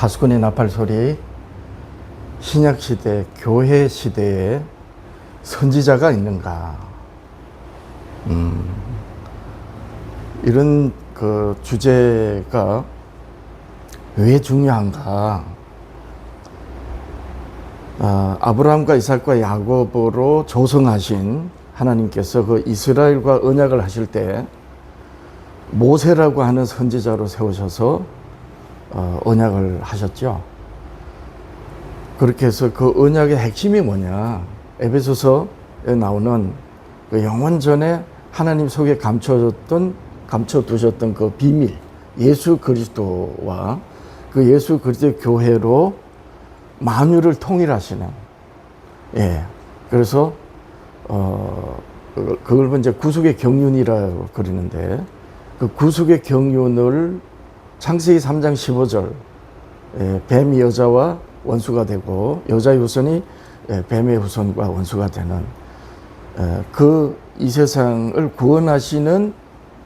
파수꾼의 나팔 소리, 신약시대, 교회 시대에 선지자가 있는가? 이런 그 주제가 왜 중요한가? 아브라함과 이삭과 야곱으로 조성하신 하나님께서 그 이스라엘과 언약을 하실 때 모세라고 하는 선지자로 세우셔서 언약을 하셨죠. 그렇게 해서 그 언약의 핵심이 뭐냐? 에베소서에 나오는 그 영원 전에 하나님 속에 감춰두셨던 그 비밀, 예수 그리스도와 그 예수 그리스도의 교회로 만유를 통일하시는, 그래서 그걸 이제 구속의 경륜이라고 그러는데, 그 구속의 경륜을 창세기 3장 15절, 뱀이 여자와 원수가 되고 여자의 후손이 뱀의 후손과 원수가 되는 이 세상을 구원하시는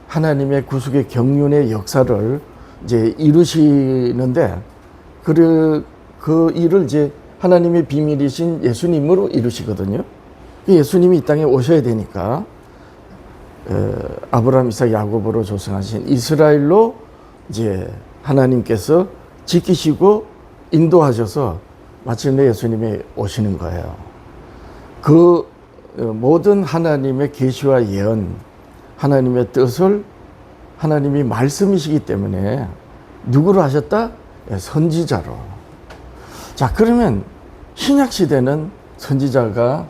하나님의 구속의 경륜의 역사를 이제 이루시는데, 그 일을 이제 하나님의 비밀이신 예수님으로 이루시거든요. 예수님이 이 땅에 오셔야 되니까 아브라함, 이삭, 야곱으로 조성하신 이스라엘로 이제 하나님께서 지키시고 인도하셔서 마침내 예수님이 오시는 거예요. 그 모든 하나님의 계시와 예언, 하나님의 뜻을 하나님이 말씀이시기 때문에 누구로 하셨다? 선지자로. 자, 그러면 신약 시대는 선지자가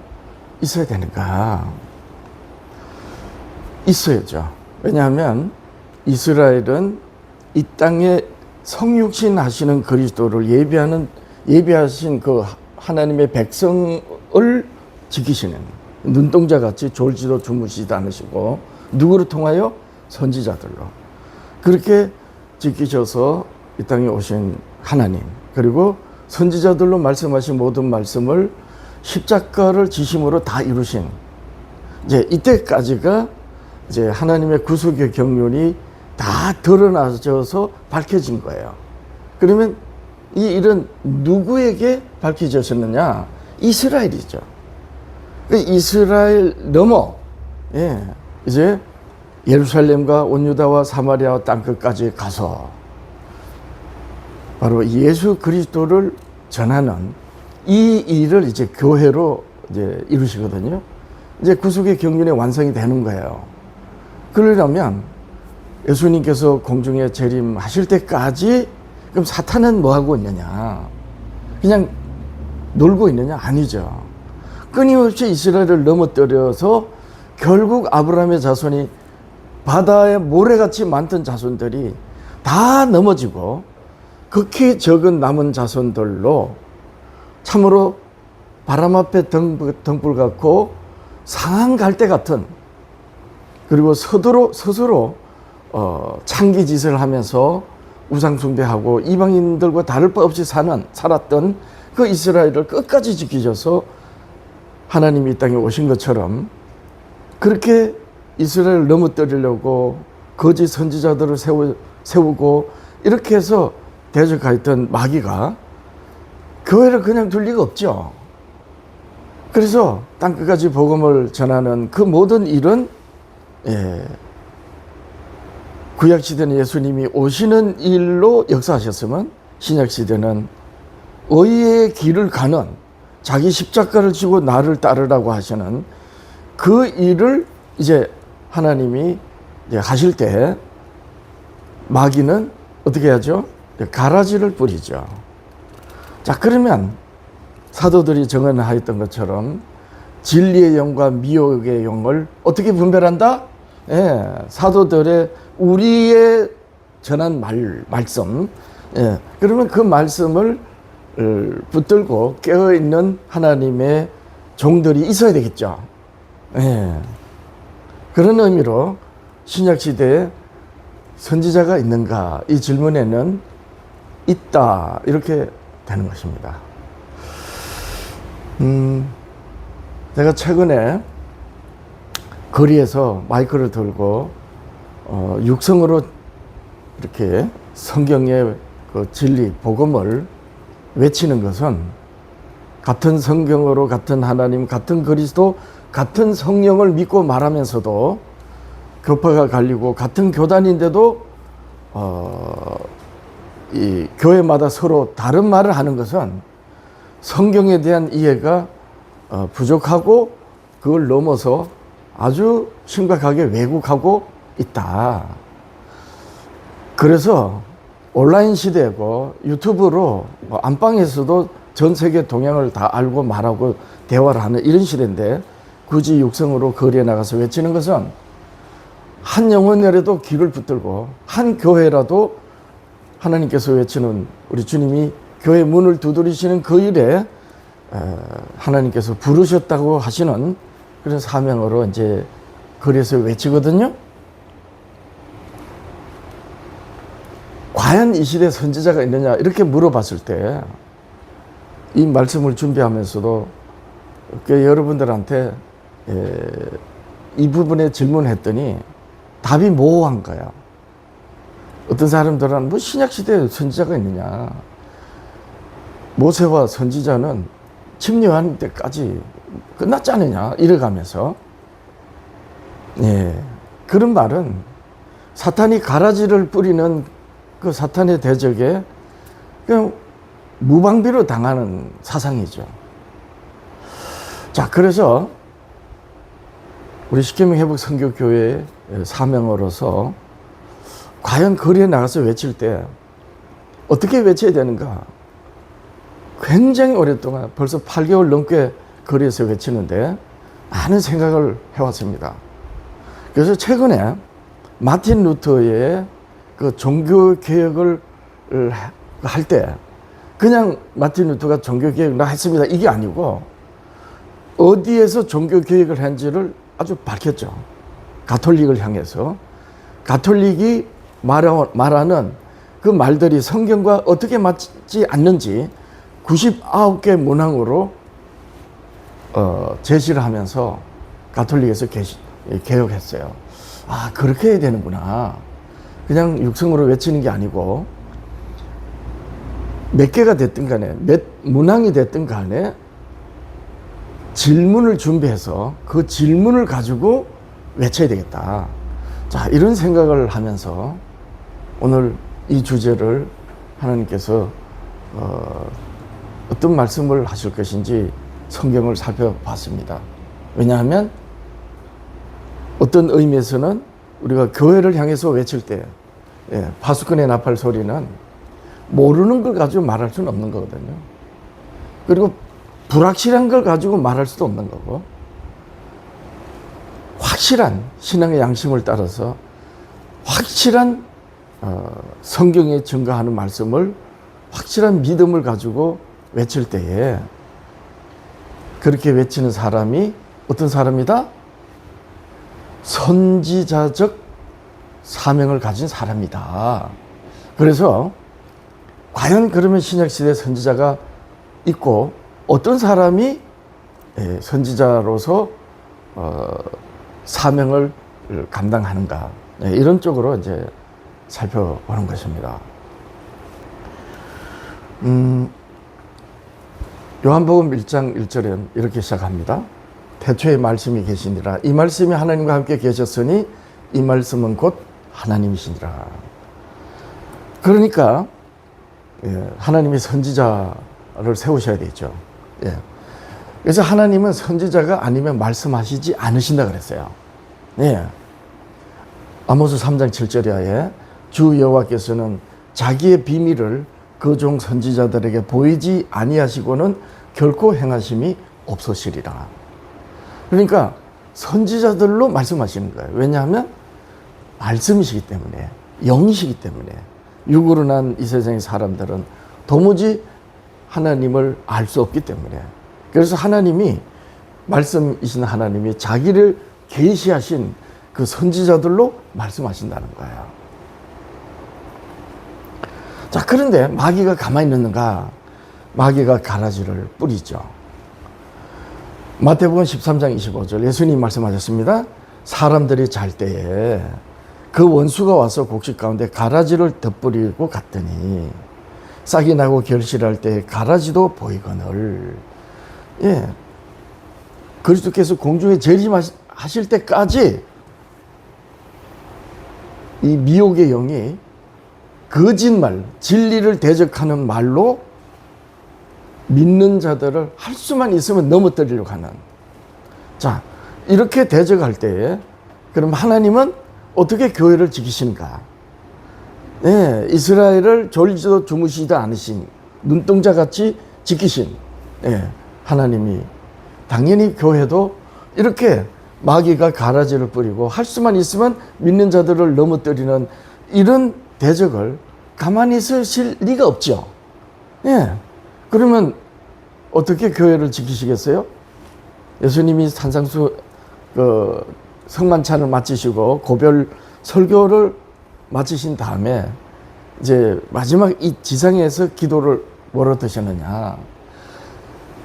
있어야 되는가? 있어야죠. 왜냐하면 이스라엘은 이 땅에 성육신 하시는 그리스도를 예비하신 그 하나님의 백성을 지키시는, 눈동자 같이 졸지도 주무시지도 않으시고 누구를 통하여? 선지자들로. 그렇게 지키셔서 이 땅에 오신 하나님, 그리고 선지자들로 말씀하신 모든 말씀을 십자가를 지심으로 다 이루신, 이제 이때까지가 이제 하나님의 구속의 경륜이 다 드러나져서 밝혀진 거예요. 그러면 이 일은 누구에게 밝혀졌느냐? 이스라엘이죠. 이스라엘 넘어 이제 예루살렘과 온 유다와 사마리아와 땅끝까지 가서 바로 예수 그리스도를 전하는 이 일을 이제 교회로 이제 이루시거든요. 이제 구속의 경륜의 완성이 되는 거예요. 그러려면 예수님께서 공중에 재림하실 때까지 그럼 사탄은 뭐 하고 있느냐? 그냥 놀고 있느냐? 아니죠. 끊임없이 이스라엘을 넘어뜨려서 결국 아브라함의 자손이 바다에 모래같이 많던 자손들이 다 넘어지고 극히 적은 남은 자손들로 참으로 바람 앞에 등불 같고 상한 갈대 같은, 그리고 스스로 창기짓을 하면서 우상숭배하고 이방인들과 다를 바 없이 살았던 그 이스라엘을 끝까지 지키셔서 하나님이 이 땅에 오신 것처럼 그렇게 이스라엘을 넘어뜨리려고 거짓 선지자들을 세우고 이렇게 해서 대적하였던 마귀가 교회를 그냥 둘 리가 없죠. 그래서 땅끝까지 복음을 전하는 그 모든 일은 구약시대는 예수님이 오시는 일로 역사하셨으면 신약시대는 의의 길을 가는, 자기 십자가를 지고 나를 따르라고 하시는 그 일을 이제 하나님이 이제 하실 때 마귀는 어떻게 하죠? 가라지를 뿌리죠. 자, 그러면 사도들이 정언하였던 것처럼 진리의 영과 미혹의 영을 어떻게 분별한다? 사도들의 우리의 전한 말씀. 그러면 그 말씀을 붙들고 깨어있는 하나님의 종들이 있어야 되겠죠. 그런 의미로 신약시대에 선지자가 있는가? 이 질문에는 있다, 이렇게 되는 것입니다. 제가 최근에 거리에서 마이크를 들고 육성으로 이렇게 성경의 그 진리, 복음을 외치는 것은 같은 성경으로 같은 하나님, 같은 그리스도, 같은 성령을 믿고 말하면서도 교파가 갈리고 같은 교단인데도 이 교회마다 서로 다른 말을 하는 것은 성경에 대한 이해가 부족하고 그걸 넘어서 아주 심각하게 왜곡하고 있다. 그래서 온라인 시대고 유튜브로 안방에서도 전 세계 동향을 다 알고 말하고 대화를 하는 이런 시대인데 굳이 육성으로 거리에 나가서 외치는 것은 한 영혼이라도 귀를 붙들고 한 교회라도 하나님께서 외치는 우리 주님이 교회 문을 두드리시는 그 일에 하나님께서 부르셨다고 하시는 그런 사명으로 이제 거리에서 외치거든요. 과연 이 시대에 선지자가 있느냐 이렇게 물어봤을 때 이 말씀을 준비하면서도 여러분들한테 이 부분에 질문했더니 답이 모호한 거야. 어떤 사람들은 뭐 신약시대에 선지자가 있느냐. 모세와 선지자는 침례하는 때까지 끝났지 않느냐. 이래가면서. 예. 그런 말은 사탄이 가라지를 뿌리는 그 사탄의 대적에 그냥 무방비로 당하는 사상이죠. 자, 그래서 우리 십계명 회복 선교교회의 사명으로서 과연 거리에 나가서 외칠 때 어떻게 외쳐야 되는가? 굉장히 오랫동안 벌써 8개월 넘게 거리에서 외치는데 많은 생각을 해왔습니다. 그래서 최근에 마틴 루터의 그 종교개혁을 할 때 그냥 마틴 루터가 종교개혁을 했습니다. 이게 아니고 어디에서 종교개혁을 한지를 아주 밝혔죠. 가톨릭을 향해서. 가톨릭이 말하는 그 말들이 성경과 어떻게 맞지 않는지 99개 문항으로 제시를 하면서 가톨릭에서 개혁했어요. 아, 그렇게 해야 되는구나. 그냥 육성으로 외치는 게 아니고 몇 개가 됐든 간에 몇 문항이 됐든 간에 질문을 준비해서 그 질문을 가지고 외쳐야 되겠다. 자, 이런 생각을 하면서 오늘 이 주제를 하나님께서 어떤 말씀을 하실 것인지 성경을 살펴봤습니다. 왜냐하면 어떤 의미에서는 우리가 교회를 향해서 외칠 때 파수꾼의 나팔 소리는 모르는 걸 가지고 말할 수는 없는 거거든요. 그리고 불확실한 걸 가지고 말할 수도 없는 거고 확실한 신앙의 양심을 따라서 확실한 성경에 증거하는 말씀을 확실한 믿음을 가지고 외칠 때에 그렇게 외치는 사람이 어떤 사람이다? 선지자적 사명을 가진 사람이다. 그래서 과연 그러면 신약시대 선지자가 있고 어떤 사람이 선지자로서 사명을 감당하는가 이런 쪽으로 이제 살펴보는 것입니다. 요한복음 1장 1절에 이렇게 시작합니다. 태초에 말씀이 계시니라. 이 말씀이 하나님과 함께 계셨으니 이 말씀은 곧 하나님이시니라. 그러니까 하나님이 선지자를 세우셔야 되죠. 그래서 하나님은 선지자가 아니면 말씀하시지 않으신다 그랬어요. 아모스 3장 7절에 주 여호와께서는 자기의 비밀을 그 종 선지자들에게 보이지 아니하시고는 결코 행하심이 없으시리라. 그러니까 선지자들로 말씀하시는 거예요. 왜냐하면 말씀이시기 때문에, 영이시기 때문에. 육으로 난 이 세상의 사람들은 도무지 하나님을 알 수 없기 때문에. 그래서 하나님이, 말씀이신 하나님이 자기를 계시하신 그 선지자들로 말씀하신다는 거예요. 자, 그런데 마귀가 가만히 있는가? 마귀가 가라지를 뿌리죠. 마태복음 13장 25절 예수님 말씀하셨습니다. 사람들이 잘 때에 그 원수가 와서 곡식 가운데 가라지를 덧뿌리고 갔더니 싹이 나고 결실할 때 가라지도 보이거늘. 예. 그리스도께서 공중에 재림하실 때까지 이 미혹의 영이 거짓말, 진리를 대적하는 말로 믿는 자들을 할 수만 있으면 넘어뜨리려고 하는. 자, 이렇게 대적할 때에 그럼 하나님은 어떻게 교회를 지키시는가? 예, 이스라엘을 졸지도 주무시지도 않으신 눈동자같이 지키신 하나님이 당연히 교회도 이렇게 마귀가 가라지를 뿌리고 할 수만 있으면 믿는 자들을 넘어뜨리는 이런 대적을 가만히 있으실 리가 없죠. 예. 그러면 어떻게 교회를 지키시겠어요? 예수님이 산상수 성만찬을 마치시고 고별 설교를 마치신 다음에 이제 마지막 이 지상에서 기도를 뭐로 드셨느냐?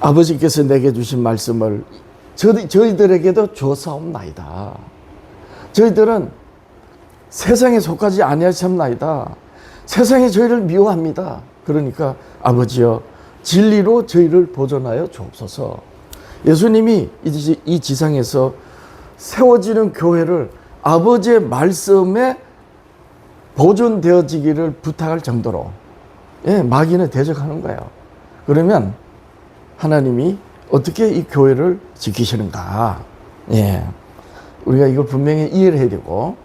아버지께서 내게 주신 말씀을 저희들에게도 주었사옵나이다. 저희들은 세상에 속하지 아니하셨나이다. 세상이 저희를 미워합니다. 그러니까 아버지여 진리로 저희를 보존하여 주옵소서. 예수님이 이 지상에서 세워지는 교회를 아버지의 말씀에 보존되어지기를 부탁할 정도로 마귀는 대적하는 거예요. 그러면 하나님이 어떻게 이 교회를 지키시는가? 우리가 이걸 분명히 이해를 해야 되고,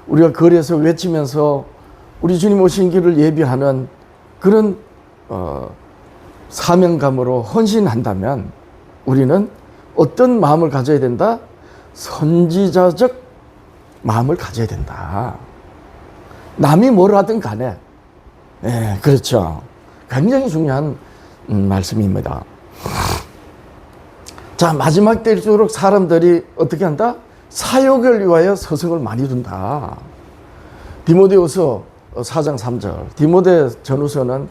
우리가 거리에서 외치면서 우리 주님 오신 길을 예비하는 그런 사명감으로 헌신한다면 우리는 어떤 마음을 가져야 된다? 선지자적 마음을 가져야 된다. 남이 뭘 하든 간에. 그렇죠. 굉장히 중요한 말씀입니다. 자, 마지막 때일수록 사람들이 어떻게 한다? 사역을 위하여 서성을 많이 둔다. 디모데후서 4장 3절. 디모데 전후서는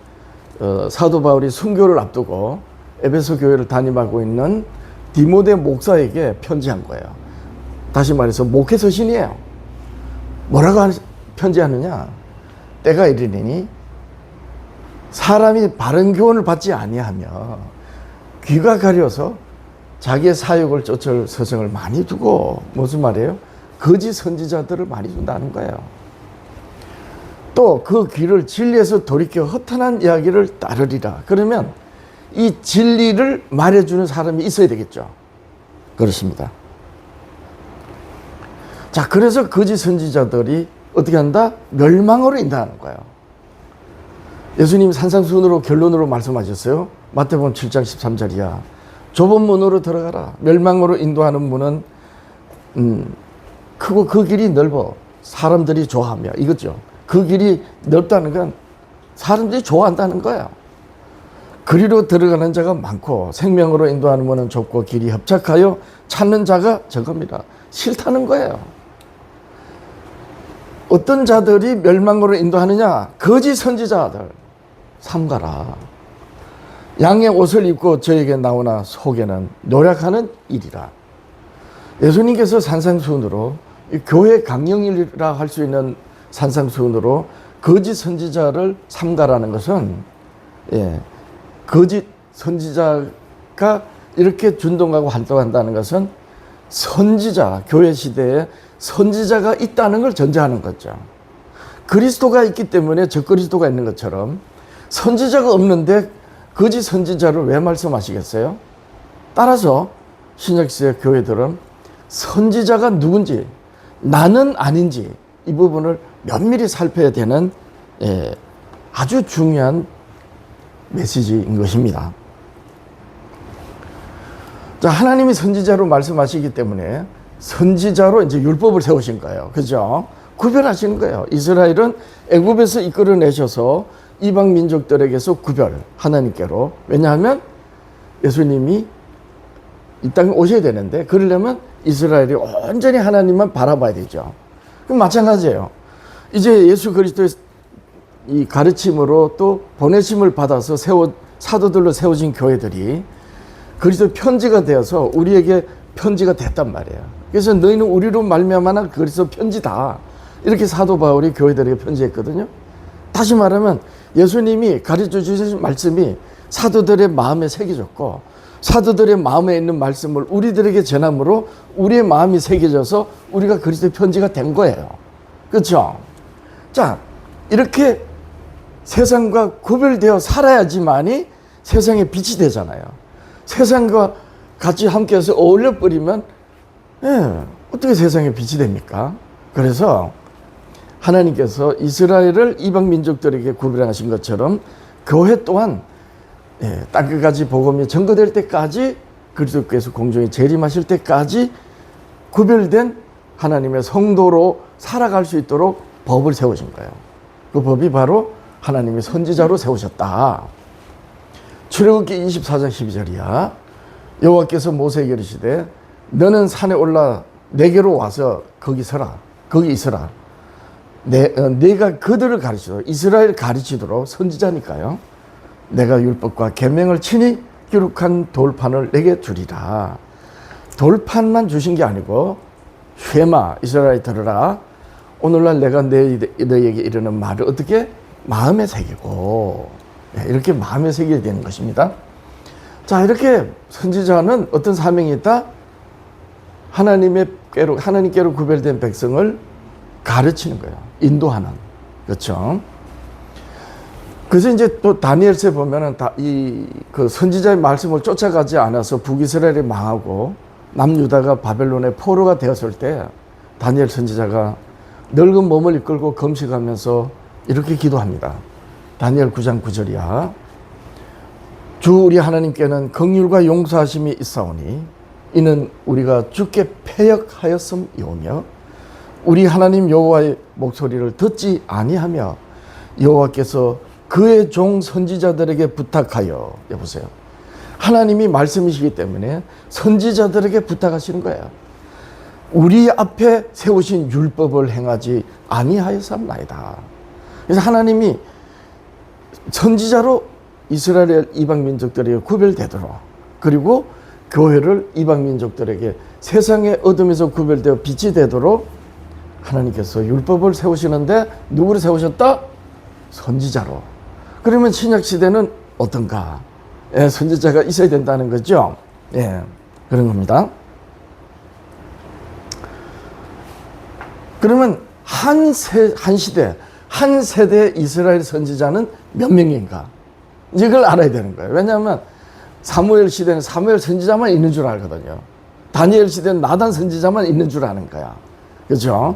사도 바울이 순교를 앞두고 에베소 교회를 담임하고 있는 디모데 목사에게 편지한 거예요. 다시 말해서 목회 서신이에요. 뭐라고 편지하느냐? 때가 이르리니 사람이 바른 교훈을 받지 아니하며 귀가 가려서 자기의 사역을 쫓을 서성을 많이 두고, 무슨 말이에요? 거짓 선지자들을 많이 둔다는 거예요. 또 그 귀를 진리에서 돌이켜 허탄한 이야기를 따르리라. 그러면 이 진리를 말해주는 사람이 있어야 되겠죠. 그렇습니다. 자, 그래서 거짓 선지자들이 어떻게 한다? 멸망으로 인도하는 거예요. 예수님 산상수훈으로 결론으로 말씀하셨어요. 마태복음 7장 13절이야. 좁은 문으로 들어가라. 멸망으로 인도하는 문은 크고 그 길이 넓어 사람들이 좋아하며, 이거죠. 그 길이 넓다는 건 사람들이 좋아한다는 거예요. 그리로 들어가는 자가 많고 생명으로 인도하는 문은 좁고 길이 협착하여 찾는 자가 적습니다. 싫다는 거예요. 어떤 자들이 멸망으로 인도하느냐? 거짓 선지자들 삼가라. 양의 옷을 입고 저에게 나오나 속에는 노력하는 일이라. 예수님께서 산상수훈으로 교회 강령이라 할 수 있는 산상수훈으로 거짓 선지자를 삼가라는 것은, 거짓 선지자가 이렇게 준동하고 활동한다는 것은 선지자, 교회 시대에 선지자가 있다는 걸 전제하는 거죠. 그리스도가 있기 때문에 적그리스도가 있는 것처럼 선지자가 없는데 거짓 선지자를 왜 말씀하시겠어요? 따라서 신약시대 교회들은 선지자가 누군지, 나는 아닌지 이 부분을 면밀히 살펴야 되는 아주 중요한 메시지인 것입니다. 자, 하나님이 선지자로 말씀하시기 때문에 선지자로 이제 율법을 세우신 거예요. 그죠? 구별하시는 거예요. 이스라엘은 애굽에서 이끌어내셔서 이방 민족들에게서 구별, 하나님께로. 왜냐하면 예수님이 이 땅에 오셔야 되는데, 그러려면 이스라엘이 온전히 하나님만 바라봐야 되죠. 그럼 마찬가지예요. 이제 예수 그리스도의 이 가르침으로 또 보내심을 받아서 사도들로 세워진 교회들이 그리스도의 편지가 되어서 우리에게 편지가 됐단 말이에요. 그래서 너희는 우리로 말미암아 그리스도 편지다. 이렇게 사도 바울이 교회들에게 편지했거든요. 다시 말하면 예수님이 가르쳐 주신 말씀이 사도들의 마음에 새겨졌고 사도들의 마음에 있는 말씀을 우리들에게 전함으로 우리의 마음이 새겨져서 우리가 그리스도의 편지가 된 거예요. 그렇죠? 자, 이렇게 세상과 구별되어 살아야지만이 세상에 빛이 되잖아요. 세상과 같이 함께해서 어울려 버리면 어떻게 세상에 빛이 됩니까? 그래서 하나님께서 이스라엘을 이방 민족들에게 구별하신 것처럼 교회 또한 땅끝까지 복음이 전거될 때까지 그리스도께서 공중에 재림하실 때까지 구별된 하나님의 성도로 살아갈 수 있도록 법을 세우신 거예요. 그 법이 바로 하나님의 선지자로 세우셨다. 출애굽기 24장 12절이야. 여호와께서 모세에게 이르시되 너는 산에 올라 내게로 와서 거기 서라. 거기 있으라. 내가 그들을 가르치도록 이스라엘을 가르치도록 선지자니까요. 내가 율법과 계명을 친히 기록한 돌판을 내게 주리라. 돌판만 주신 게 아니고 쉐마 이스라엘 들으라. 오늘날 내가 너희에게 이르는 말을 어떻게 마음에 새기고 이렇게 마음에 새기게 되는 것입니다. 자, 이렇게 선지자는 어떤 사명이 있다? 하나님께로 구별된 백성을 가르치는 거예요. 인도하는. 그렇죠? 그래서 이제 또 다니엘서에 보면은 그 선지자의 말씀을 쫓아가지 않아서 북이스라엘이 망하고 남유다가 바벨론의 포로가 되었을 때 다니엘 선지자가 늙은 몸을 이끌고 금식하면서 이렇게 기도합니다. 다니엘 9장 9절이야. 주 우리 하나님께는 긍휼과 용서하심이 있사오니 이는 우리가 주께 패역하였음이오며 우리 하나님 여호와의 목소리를 듣지 아니하며 여호와께서 그의 종 선지자들에게 부탁하여, 여보세요, 하나님이 말씀이시기 때문에 선지자들에게 부탁하시는 거예요. 우리 앞에 세우신 율법을 행하지 아니하였사옵나이다. 그래서 하나님이 선지자로 이스라엘 이방 민족들에게 구별되도록, 그리고 교회를 이방 민족들에게 세상의 어둠에서 구별되어 빛이 되도록 하나님께서 율법을 세우시는데 누구를 세우셨다? 선지자로. 그러면 신약 시대는 어떤가? 선지자가 있어야 된다는 거죠. 그런 겁니다. 그러면 한 세대 이스라엘 선지자는 몇 명인가? 이걸 알아야 되는 거예요. 왜냐하면 사무엘 시대는 사무엘 선지자만 있는 줄 알거든요. 다니엘 시대는 나단 선지자만 있는 줄 아는 거야. 그렇죠?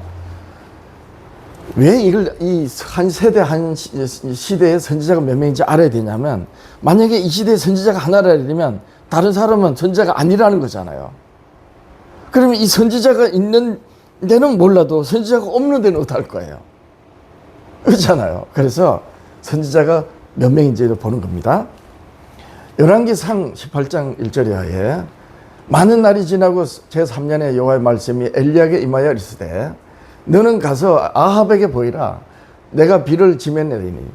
왜 이걸 이 한 세대 한 시대의 선지자가 몇 명인지 알아야 되냐면, 만약에 이 시대의 선지자가 하나라 되면 다른 사람은 선지자가 아니라는 거잖아요. 그러면 이 선지자가 있는 데는 몰라도 선지자가 없는 데는 어떡할 거예요? 그렇잖아요. 그래서 선지자가 몇 명인지를 보는 겁니다. 열왕기상 18장 1절에 많은 날이 지나고 제3년에 여호와의 말씀이 엘리야에게 임하여 이르시되 너는 가서 아합에게 보이라. 내가 비를 지면내리니.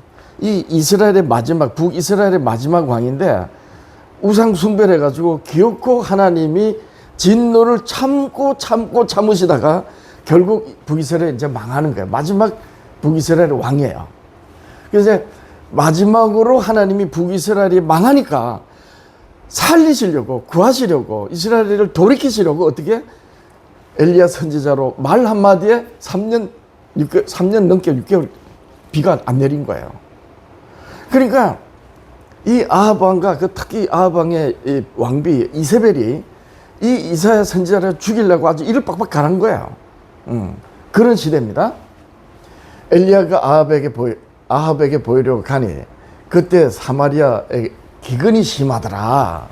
이 이스라엘의 마지막, 북이스라엘의 마지막 왕인데 우상 숭배를 해가지고 기어코 하나님이 진노를 참으시다가 결국 북이스라엘이 이제 망하는 거예요. 마지막 북이스라엘 왕이에요. 그래서 마지막으로 하나님이 북이스라엘이 망하니까 살리시려고, 구하시려고, 이스라엘을 돌이키시려고 어떻게 엘리야 선지자로 말 한마디에 3년 넘게 6개월 비가 안 내린 거예요. 그러니까 이 아합 왕과 특히 아합 왕의 이 왕비 이세벨이 이 이사야 선지자를 죽이려고 아주 이를 빡빡 가는 거예요. 그런 시대입니다. 엘리야가 아합에게 보이려고 가니 그때 사마리아에 기근이 심하더라.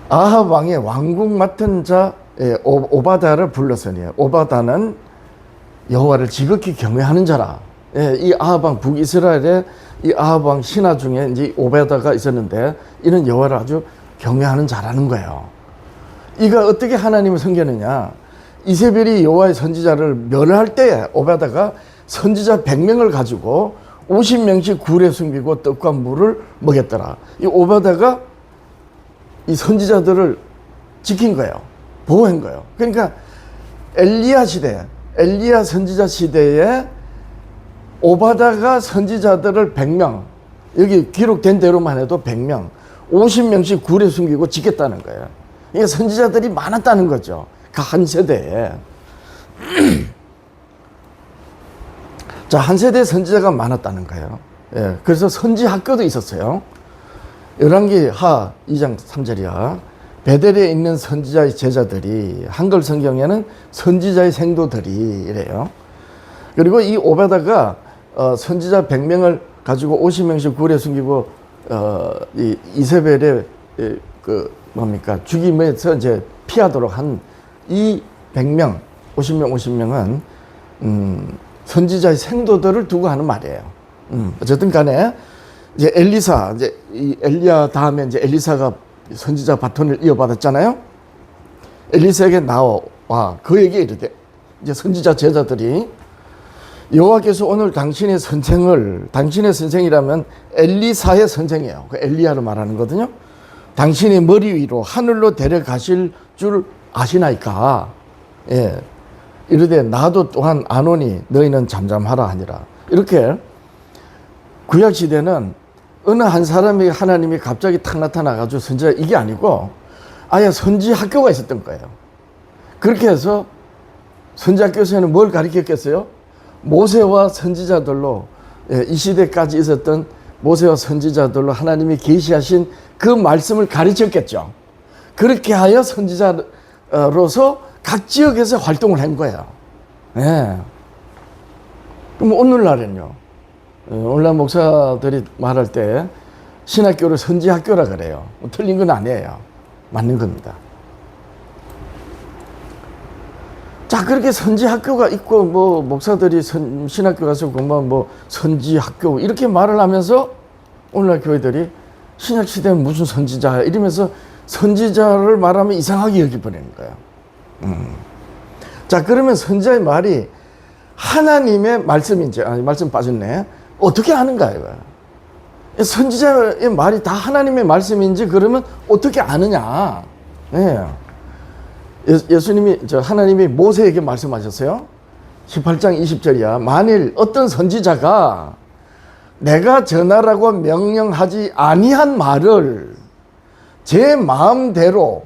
아합 왕의 왕국 맡은 자 오바다를 불렀으니, 오바다는 여호와를 지극히 경외하는 자라. 이 아합 왕, 북이스라엘의 이 아합 왕 신하 중에 이제 오바다가 있었는데 이는 여호와를 아주 경외하는 자라는 거예요. 이가 어떻게 하나님을 섬기느냐? 이세벨이 여호와의 선지자를 멸할 때 오바다가 선지자 100명을 가지고 50명씩 굴에 숨기고 떡과 물을 먹였더라. 이 오바다가 이 선지자들을 지킨 거예요. 보호한 거예요. 그러니까 엘리야 시대, 엘리야 선지자 시대에 오바다가 선지자들을 100명, 여기 기록된 대로만 해도 100명, 50명씩 굴에 숨기고 지켰다는 거예요. 이게 선지자들이 많았다는 거죠. 그 한 세대에. 자, 한 세대에 선지자가 많았다는 거예요. 예, 그래서 선지 학교도 있었어요. 열왕기 하 2장 3절이야. 베델에 있는 선지자의 제자들이, 한글 성경에는 선지자의 생도들이 이래요. 그리고 이 오바다가 선지자 100명을 가지고 50명씩 굴에 숨기고 이 이세벨의 죽임에서 이제 피하도록 한 이 100명, 50명은 선지자의 생도들을 두고 하는 말이에요. 어쨌든 간에 이제 엘리사, 이제 이 엘리야 다음에 이제 엘리사가 선지자 바톤을 이어받았잖아요. 엘리사에게 나와 그에게 이르되, 이제 선지자 제자들이 여호와께서 오늘 당신의 선생이라면 엘리사의 선생이에요. 그 엘리야를 말하는 거거든요. 당신의 머리 위로 하늘로 데려가실 줄 아시나이까. 예. 이르되 나도 또한 아노니 너희는 잠잠하라 하니라. 이렇게 구약 시대는 어느 한 사람이 하나님이 갑자기 탁 나타나가지고 선지자, 이게 아니고 아예 선지 학교가 있었던 거예요. 그렇게 해서 선지 학교에서는 뭘 가르쳤겠어요? 모세와 선지자들로, 이 시대까지 있었던 모세와 선지자들로 하나님이 계시하신 그 말씀을 가르쳤겠죠. 그렇게 하여 선지자로서 각 지역에서 활동을 한 거예요. 예. 그럼 오늘날은요, 오늘날 목사들이 말할 때 신학교를 선지학교라 그래요. 틀린 건 아니에요. 맞는 겁니다. 자, 그렇게 선지학교가 있고, 목사들이 신학교 가서 공부하면 선지학교, 이렇게 말을 하면서 오늘날 교회들이 신약시대는 무슨 선지자야, 이러면서 선지자를 말하면 이상하게 여기버리는 거예요. 자, 그러면 선지자의 말이 하나님의 말씀인지, 말씀 빠졌네. 어떻게 아는가, 이거야. 선지자의 말이 다 하나님의 말씀인지 그러면 어떻게 아느냐. 네. 하나님이 모세에게 말씀하셨어요. 18장 20절이야. 만일 어떤 선지자가 내가 전하라고 명령하지 아니한 말을 제 마음대로,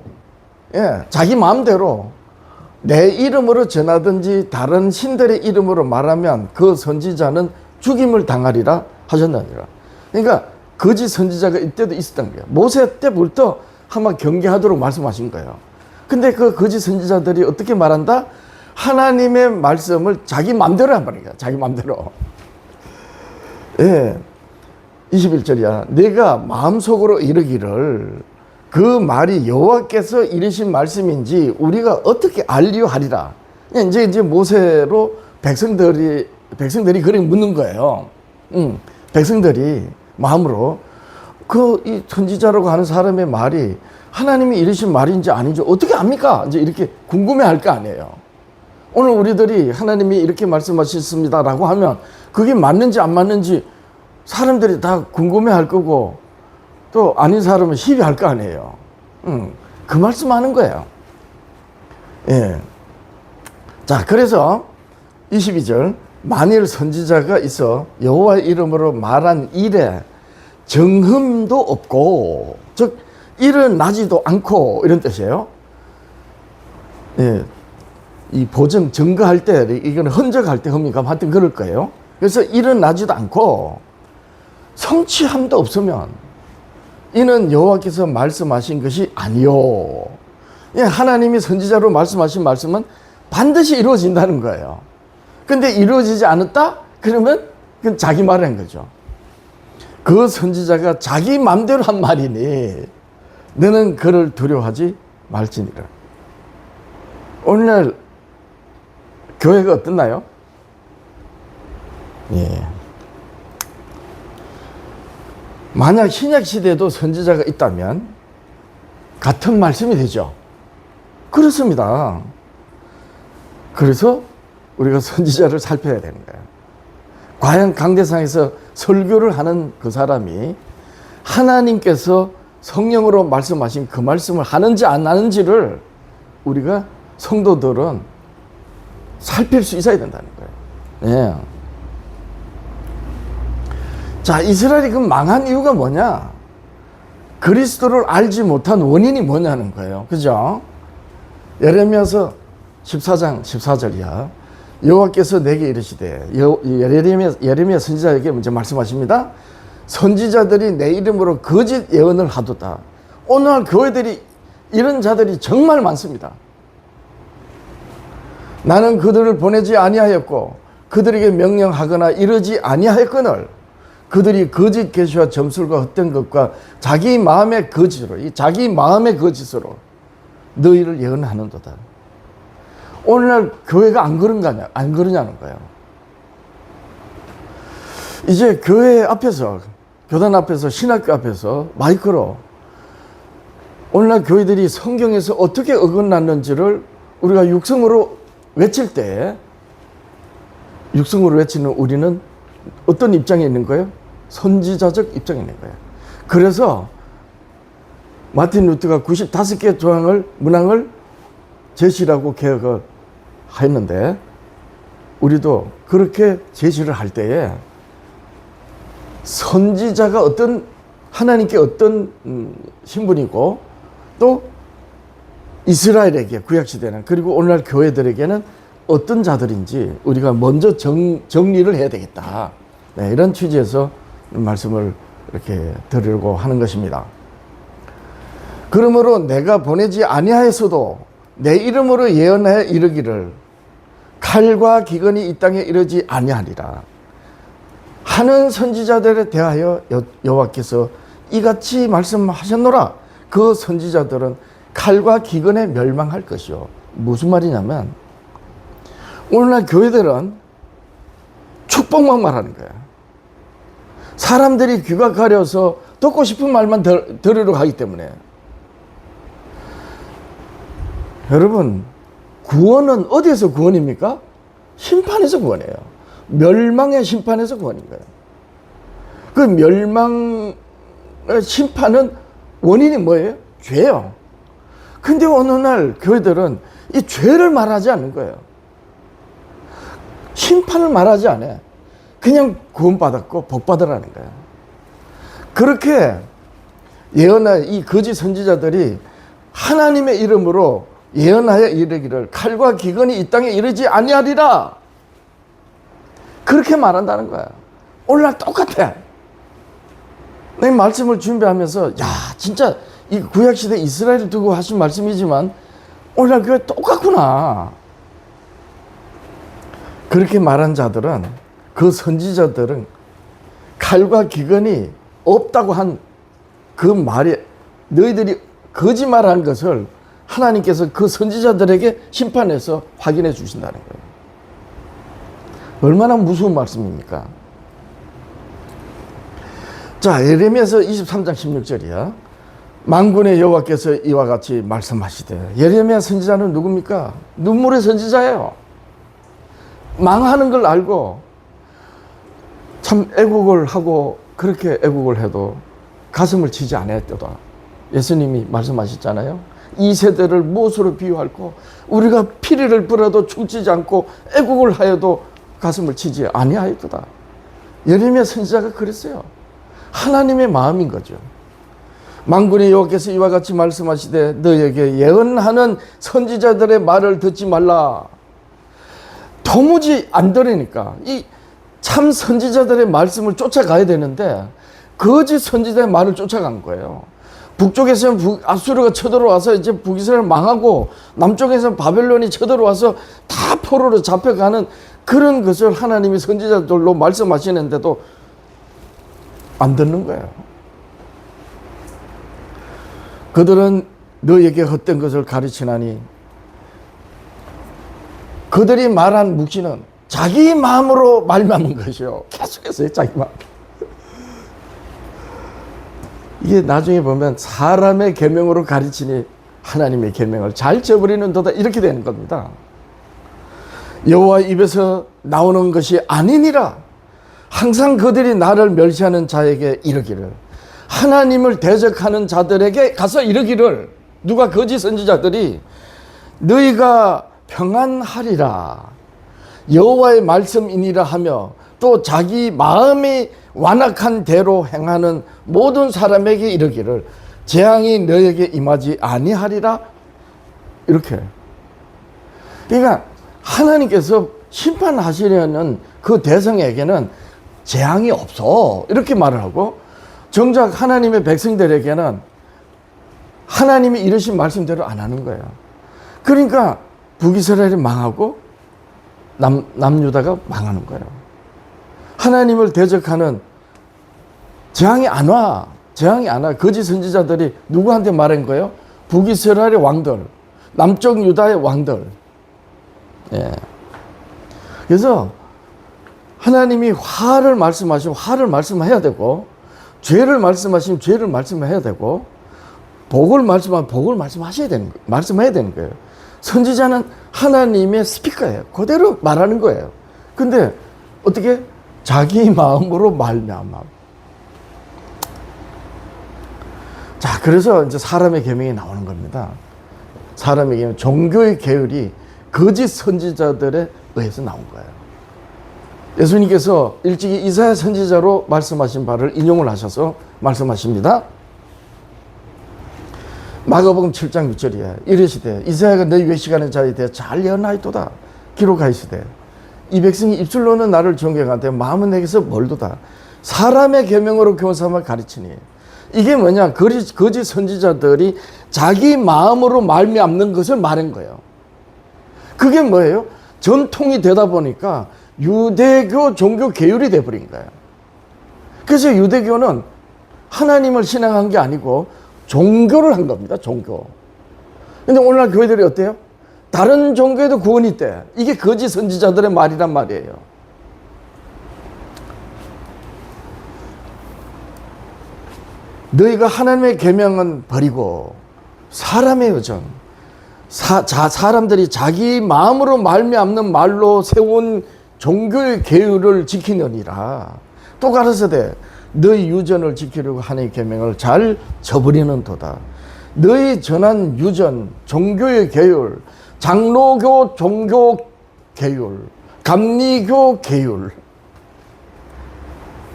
자기 마음대로 내 이름으로 전하든지 다른 신들의 이름으로 말하면 그 선지자는 죽임을 당하리라 하셨느니라. 그러니까 거짓 선지자가 이때도 있었던 거예요. 모세 때부터 한번 경계하도록 말씀하신 거예요. 근데 그 거짓 선지자들이 어떻게 말한다? 하나님의 말씀을 자기 마음대로 한다는 거야. 자기 마음대로. 예. 21절이야. 내가 마음속으로 이르기를 그 말이 여호와께서 이르신 말씀인지 우리가 어떻게 알리요 하리라. 이제 모세로 백성들이 그렇게 묻는 거예요. 백성들이 마음으로 이 선지자라고 하는 사람의 말이 하나님이 이르신 말인지 아닌지 어떻게 압니까? 이제 이렇게 궁금해할 거 아니에요. 오늘 우리들이 하나님이 이렇게 말씀하셨습니다라고 하면 그게 맞는지 안 맞는지 사람들이 다 궁금해할 거고 또 아닌 사람은 시비할 거 아니에요. 그 말씀하는 거예요. 예. 자, 그래서 22절, 만일 선지자가 있어 여호와의 이름으로 말한 일에 정흠도 없고, 즉 일어나지도 않고, 이런 뜻이에요. 예. 이 보증, 증거할 때, 이거는 헌적할 때 흠이가 하여튼 그럴 거예요. 그래서 일어나지도 않고, 성취함도 없으면, 이는 여호와께서 말씀하신 것이 아니요. 예, 하나님이 선지자로 말씀하신 말씀은 반드시 이루어진다는 거예요. 근데 이루어지지 않았다? 그러면 그건 자기 말인 거죠. 그 선지자가 자기 마음대로 한 말이니 너는 그를 두려워하지 말지니라. 오늘날 교회가 어떻나요? 예. 만약 신약시대에도 선지자가 있다면 같은 말씀이 되죠. 그렇습니다. 그래서 우리가 선지자를 살펴야 되는 거예요. 과연 강대상에서 설교를 하는 그 사람이 하나님께서 성령으로 말씀하신 그 말씀을 하는지 안 하는지를 우리가 성도들은 살필 수 있어야 된다는 거예요. 예. 자, 이스라엘이 그 망한 이유가 뭐냐? 그리스도를 알지 못한 원인이 뭐냐는 거예요. 그죠? 예레미야서 14장 14절이야. 여호와께서 내게 이르시되, 예레미야 선지자에게 먼저 말씀하십니다. 선지자들이 내 이름으로 거짓 예언을 하도다. 오늘날 교회들이 이런 자들이 정말 많습니다. 나는 그들을 보내지 아니하였고 그들에게 명령하거나 이르지 아니하였거늘 그들이 거짓 계시와 점술과 헛된 것과 자기 마음의 거짓으로, 이 자기 마음의 거짓으로 너희를 예언하는도다. 오늘날 교회가 안 그러냐는 거예요. 이제 교회 앞에서, 교단 앞에서, 신학교 앞에서 마이크로 오늘날 교회들이 성경에서 어떻게 어긋났는지를 우리가 육성으로 외칠 때, 육성으로 외치는 우리는 어떤 입장에 있는 거예요? 선지자적 입장에 있는 거예요. 그래서 마틴 루터가 95개 문항을 제시라고 개혁을 했는데, 우리도 그렇게 제시를 할 때에 선지자가 어떤, 하나님께 어떤 신분이고, 또 이스라엘에게, 구약시대는, 그리고 오늘날 교회들에게는 어떤 자들인지 우리가 먼저 정리를 해야 되겠다. 네, 이런 취지에서 말씀을 이렇게 드리려고 하는 것입니다. 그러므로 내가 보내지 아니하였어도 내 이름으로 예언하여 이르기를 칼과 기근이 이 땅에 이르지 아니하리라 하는 선지자들에 대하여 여호와께서 이같이 말씀하셨노라. 그 선지자들은 칼과 기근에 멸망할 것이요. 무슨 말이냐면 오늘날 교회들은 축복만 말하는 거야. 사람들이 귀가 가려서 듣고 싶은 말만 들으러 가기 때문에. 여러분, 구원은 어디에서 구원입니까? 심판에서 구원이에요. 멸망의 심판에서 구원인 거예요. 그 멸망의 심판은 원인이 뭐예요? 죄요. 근데 오늘날 교회들은 이 죄를 말하지 않는 거예요. 심판을 말하지 않아요. 그냥 구원받았고 복받으라는 거예요. 그렇게 예언한 이 거짓 선지자들이 하나님의 이름으로 예언하여 이르기를 칼과 기근이 이 땅에 이르지 아니하리라. 그렇게 말한다는 거야. 오늘날 똑같아. 내 말씀을 준비하면서 야, 진짜 이 구약시대 이스라엘을 두고 하신 말씀이지만 오늘날 교회 똑같구나. 그렇게 말한 자들은, 그 선지자들은 칼과 기근이 없다고 한 그 말이, 너희들이 거짓말한 것을 하나님께서 그 선지자들에게 심판해서 확인해 주신다는 거예요. 얼마나 무서운 말씀입니까? 자, 예레미야서 23장 16절이야. 만군의 여호와께서 이와 같이 말씀하시되, 예레미야 선지자는 누굽니까? 눈물의 선지자예요. 망하는 걸 알고 참 애국을 하고, 그렇게 애국을 해도 가슴을 치지 않았도다. 예수님이 말씀하셨잖아요. 이 세대를 무엇으로 비유할꼬? 우리가 피리를 불어도 춤추지 않고 애국을 하여도 가슴을 치지 아니하였도다. 예레미야 선지자가 그랬어요. 하나님의 마음인 거죠. 만군의 여호와께서 이와 같이 말씀하시되 너희에게 예언하는 선지자들의 말을 듣지 말라. 도무지 안 들으니까 이 참 선지자들의 말씀을 쫓아가야 되는데 거짓 선지자의 말을 쫓아간 거예요. 북쪽에서는 아수르가 쳐들어와서 이제 북이스라엘 망하고, 남쪽에서는 바벨론이 쳐들어와서 다 포로로 잡혀가는 그런 것을 하나님이 선지자들로 말씀하시는데도 안 듣는 거예요. 그들은 너에게 헛된 것을 가르치나니 그들이 말한 묵시는 자기 마음으로 말미암은 것이요. 계속해서 자기 마음. 이게 나중에 보면 사람의 계명으로 가르치니 하나님의 계명을 잘 저버리는 도다, 이렇게 되는 겁니다. 여호와 입에서 나오는 것이 아니니라. 항상 그들이 나를 멸시하는 자에게 이르기를, 하나님을 대적하는 자들에게 가서 이르기를, 누가? 거짓 선지자들이 너희가 평안하리라, 여호와의 말씀이니라 하며 또 자기 마음이 완악한 대로 행하는 모든 사람에게 이르기를 재앙이 너에게 임하지 아니하리라. 이렇게. 그러니까 하나님께서 심판하시려는 그 대상에게는 재앙이 없어. 이렇게 말을 하고, 정작 하나님의 백성들에게는 하나님이 이르신 말씀대로 안 하는 거예요. 그러니까 북이스라엘이 망하고 남유다가 망하는 거예요. 하나님을 대적하는 재앙이 안 와. 재앙이 안 와. 거짓 선지자들이 누구한테 말한 거예요? 북이스라엘의 왕들, 남쪽 유다의 왕들. 예. 그래서 하나님이 화를 말씀하시면 화를 말씀해야 되고, 죄를 말씀하시면 죄를 말씀해야 되고, 복을 말씀하면 복을 말씀해야 되는 거예요. 선지자는 하나님의 스피커예요. 그대로 말하는 거예요. 근데 어떻게? 자기 마음으로 말미암아. 자, 그래서 이제 사람의 계명이 나오는 겁니다. 사람의 계명, 종교의 계율이 거짓 선지자들에 의해서 나온 거예요. 예수님께서 일찍이 이사야 선지자로 말씀하신 바를 인용을 하셔서 말씀하십니다. 마가복음 7장 6절이에요. 이르시되 이사야가 너희 외식하는 자에 대해 잘 예언하였도다. 기록하시되 이 백성이 입술로는 나를 존경하되 마음은 내게서 멀도다. 사람의 계명으로 교훈삼아 가르치니. 이게 뭐냐? 거짓 선지자들이 자기 마음으로 말미암는 것을 말한 거예요. 그게 뭐예요? 전통이 되다 보니까 유대교 종교 계율이 돼버린 거예요. 그래서 유대교는 하나님을 신앙한 게 아니고 종교를 한 겁니다. 종교. 근데 오늘날 교회들이 어때요? 다른 종교에도 구원이 있대. 이게 거짓 선지자들의 말이란 말이에요. 너희가 하나님의 계명은 버리고 사람의 의전, 사람들이 자기 마음으로 말미암는 말로 세운 종교의 계율을 지키느니라. 또 가라사대 너희 유전을 지키려고 하나님의 계명을 잘 저버리는 도다. 너희 전한 유전, 종교의 계율, 장로교 종교 계율, 감리교 계율,